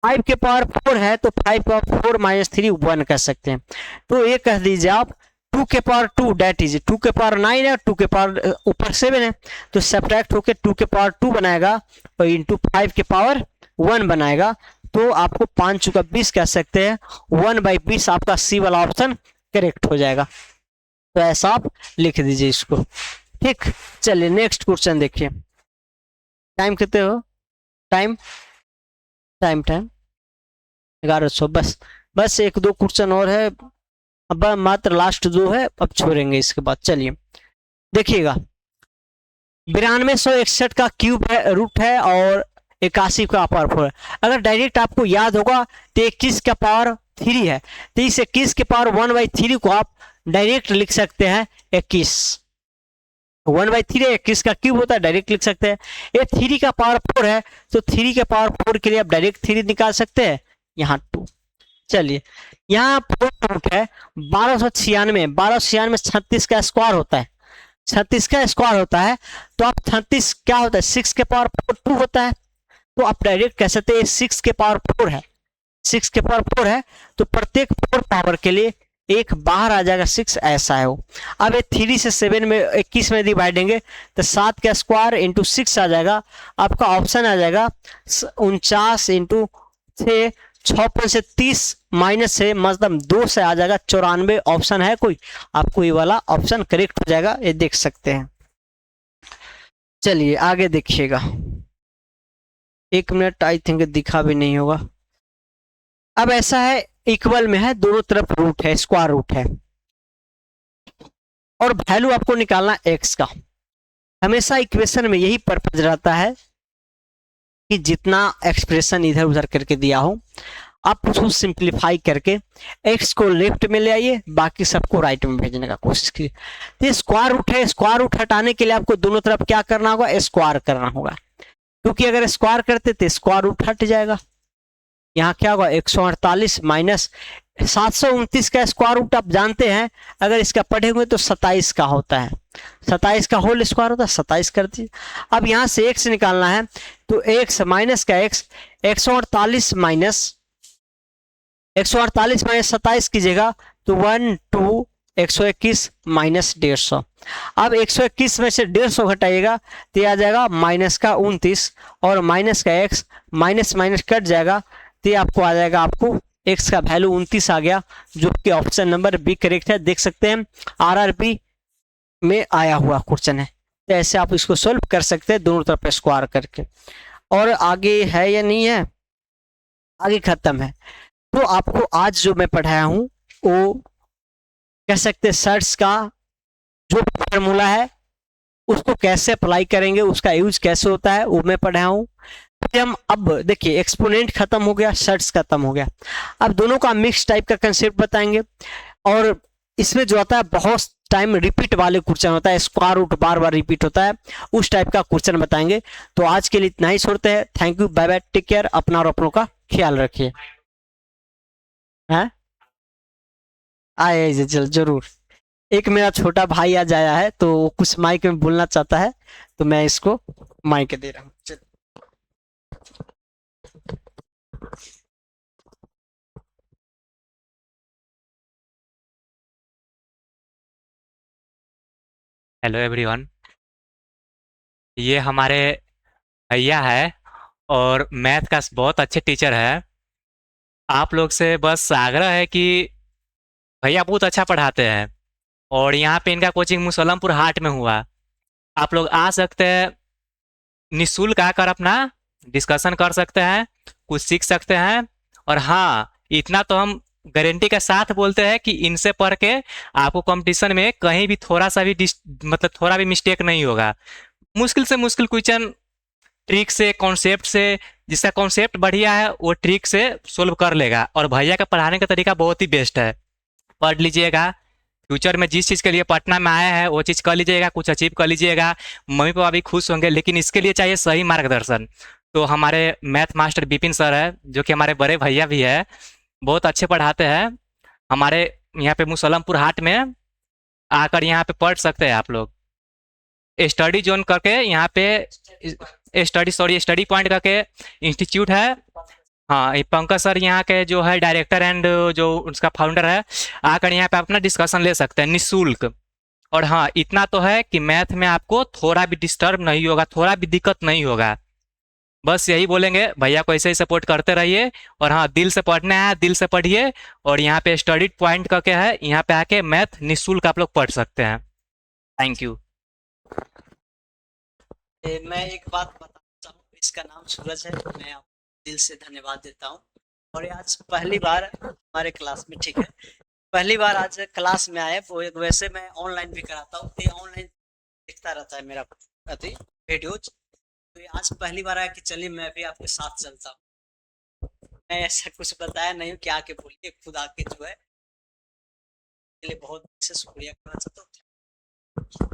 5 के पावर 4 है तो 5 का 4 -3 1 कह सकते हैं। तो ये कह दीजिए आप 2 के पावर 2 डेट इज 2 के पावर 9 है, 2 के पावर ऊपर 7 है, तो सब्ट्रैक्ट होकर 2 के पावर 2 बनाएगा और इंटू 5 के पावर 1 बनाएगा, तो आपको 5 चुका 20 कह सकते हैं, 1/20 आपका सी वाला ऑप्शन करेक्ट हो जाएगा। तो ऐसा आप लिख दीजिए इसको, ठीक। चलिए नेक्स्ट क्वेश्चन देखिए, टाइम कितने हो, टाइम टाइम टाइम 1100, बस एक दो क्वेश्चन और है, अब मात्र लास्ट 2 है, अब छोड़ेंगे इसके बाद। चलिए देखिएगा 9261 का क्यूब है, रूट है, और 81 का पावर 4 है। अगर डायरेक्ट आपको याद होगा तो 21 का पावर 3 है, तो इस 21 के पावर 1/3 को आप डायरेक्ट लिख सकते हैं 21, 1/3 21 का क्यूब होता है, डायरेक्ट लिख सकते हैं। ये 3 का पावर 4 है तो 3 के पावर 4 के लिए आप डायरेक्ट 3 निकाल सकते हैं, यहाँ 2। चलिए यहाँ रूट है 1296, 1296 36 का स्क्वायर होता है, 36 का स्क्वायर होता है, तो आप 36 क्या होता है 6 के पावर 4 2 होता है, तो आप डायरेक्ट कह सकते हैं 6 के पावर 4 है, 6 के पावर 4 है, तो प्रत्येक 4 पावर के लिए एक बाहर आ जाएगा 6, ऐसा है वो। अब ये 3 से 7 में 21 में डिवाइडेंगे तो 7 का स्क्वायर इंटू 6 आ जाएगा, आपका ऑप्शन आ जाएगा 49 इंटू 6, 6 से 30 माइनस से मतलब 2 से आ जाएगा 94, ऑप्शन है कोई, आपको ये वाला ऑप्शन करेक्ट हो जाएगा, ये देख सकते हैं। चलिए आगे देखिएगा, 1 मिनट आई थिंक दिखा भी नहीं होगा। अब ऐसा है इक्वल में है, दोनों तरफ रूट है, स्क्वायर रूट है, और वैल्यू आपको निकालना एक्स का। हमेशा इक्वेशन में यही पर्पज रहता है कि जितना एक्सप्रेशन इधर उधर करके दिया हो आप उसको सिंप्लीफाई करके एक्स को लेफ्ट में ले आइए, बाकी सबको राइट में भेजने का कोशिश कीजिए। तो स्क्वायर रूट है, स्क्वायर रूट हटाने के लिए आपको दोनों तरफ क्या करना होगा, स्क्वायर करना होगा, क्योंकि अगर स्क्वायर करते तो स्क्वायर रूट हट जाएगा। यहाँ क्या होगा 148 माइनस 729 का स्क्वायर रूट आप जानते हैं, अगर इसका पढ़े हुए तो 27 का होता है, 27 का होल स्क्वायर होता है, 27 कर दीजिए। अब यहाँ से x निकालना है तो x माइनस का x, 148 माइनस 27 कीजिएगा तो 1 2 121 माइनस 150। अब 121 में से 150 घटाइएगा तो आ जाएगा माइनस का 29, और माइनस का x माइनस माइनस कट जाएगा तो आपको आ जाएगा, आपको x का वैल्यू 29 आ गया, जो कि ऑप्शन नंबर बी करेक्ट है। देख सकते हैं RRB में आया हुआ क्वेश्चन है, तो ऐसे आप इसको सोल्व कर सकते हैं दोनों तरफ स्क्वायर करके। और आगे है या नहीं है, आगे खत्म है। तो आपको आज जो मैं पढ़ाया हूं वो कह सकते हैं सर्च का जो फार्मूला है उसको कैसे अप्लाई करेंगे, उसका यूज कैसे होता है वो मैं पढ़ाया हूं। फिर हम अब देखिए एक्सपोनेंट खत्म हो गया, सर्च खत्म हो गया, अब दोनों का मिक्स टाइप का कंसेप्ट बताएंगे, और इसमें जो आता है बहुत टाइम रिपीट वाले क्वेश्चन होता है, स्क्वायर रूट बार बार रिपीट होता है, उस टाइप का क्वेश्चन बताएंगे। तो आज के लिए इतना ही छोड़ते हैं, thank you, bye bye, take care, अपना और अपनों का ख्याल रखिए। हैं आए जरूर। एक मेरा छोटा भाई आज आया है तो वो कुछ माइक में बोलना चाहता है, तो मैं इसको माइक दे रहा हूँ। Hello everyone. ये हमारे भैया है और मैथ का बहुत अच्छे टीचर है। आप लोग से बस आग्रह है कि भैया बहुत अच्छा पढ़ाते हैं और यहाँ पे इनका कोचिंग मुसलमपुर हाट में हुआ। आप लोग आ सकते हैं, निःशुल्क आकर अपना डिस्कशन कर सकते हैं, कुछ सीख सकते हैं। और हाँ, इतना तो हम गारंटी के साथ बोलते हैं कि इनसे पढ़ के आपको कंपटीशन में कहीं भी थोड़ा सा भी मतलब थोड़ा भी मिस्टेक नहीं होगा। मुश्किल से मुश्किल क्वेश्चन ट्रिक से, कॉन्सेप्ट से, जिसका कॉन्सेप्ट बढ़िया है वो ट्रिक से सोल्व कर लेगा। और भैया का पढ़ाने का तरीका बहुत ही बेस्ट है। पढ़ लीजिएगा, फ्यूचर में जिस चीज़ के लिए पटना में आया है वो चीज़ कर लीजिएगा, कुछ अचीव कर लीजिएगा, मम्मी पापा भी खुश होंगे। लेकिन इसके लिए चाहिए सही मार्गदर्शन। तो हमारे मैथ मास्टर विपिन सर है, जो कि हमारे बड़े भैया भी है, बहुत अच्छे पढ़ाते हैं। हमारे यहाँ पे मुसलमपुर हाट में आकर यहाँ पे पढ़ सकते हैं आप लोग। स्टडी जोन करके यहाँ पे स्टडी पॉइंट करके इंस्टीट्यूट है। हाँ, ये पंकज सर यहाँ के जो है डायरेक्टर एंड जो उसका फाउंडर है, आकर यहाँ पे अपना डिस्कशन ले सकते हैं निःशुल्क। और हाँ, इतना तो है कि मैथ में आपको थोड़ा भी डिस्टर्ब नहीं होगा, थोड़ा भी दिक्कत नहीं होगा। बस यही बोलेंगे, भैया को ऐसे ही सपोर्ट करते रहिए। और हाँ, दिल से पढ़ना है, दिल से पढ़िए। और यहाँ पे स्टडी पॉइंट करके है, यहाँ पे आके मैथ निःशुल्क आप लोग पढ़ सकते हैं। Thank you. मैं एक बात बताना चाहूँ, इसका नाम सूरज है। मैं आपको दिल से धन्यवाद देता हूँ। और ये आज पहली बार हमारे क्लास में, ठीक है, पहली बार आज क्लास में आए। वो वैसे मैं ऑनलाइन भी कराता हूँ, तो ऑनलाइन दिखता रहता है मेरा अति वीडियोज। तो ये आज पहली बार आया कि चलिए मैं भी आपके साथ चलता हूँ। मैं ऐसा कुछ बताया नहीं हूँ कि आके बोलिए, खुद आके जो है, इसके लिए बहुत से शुक्रिया करना चाहता हूँ।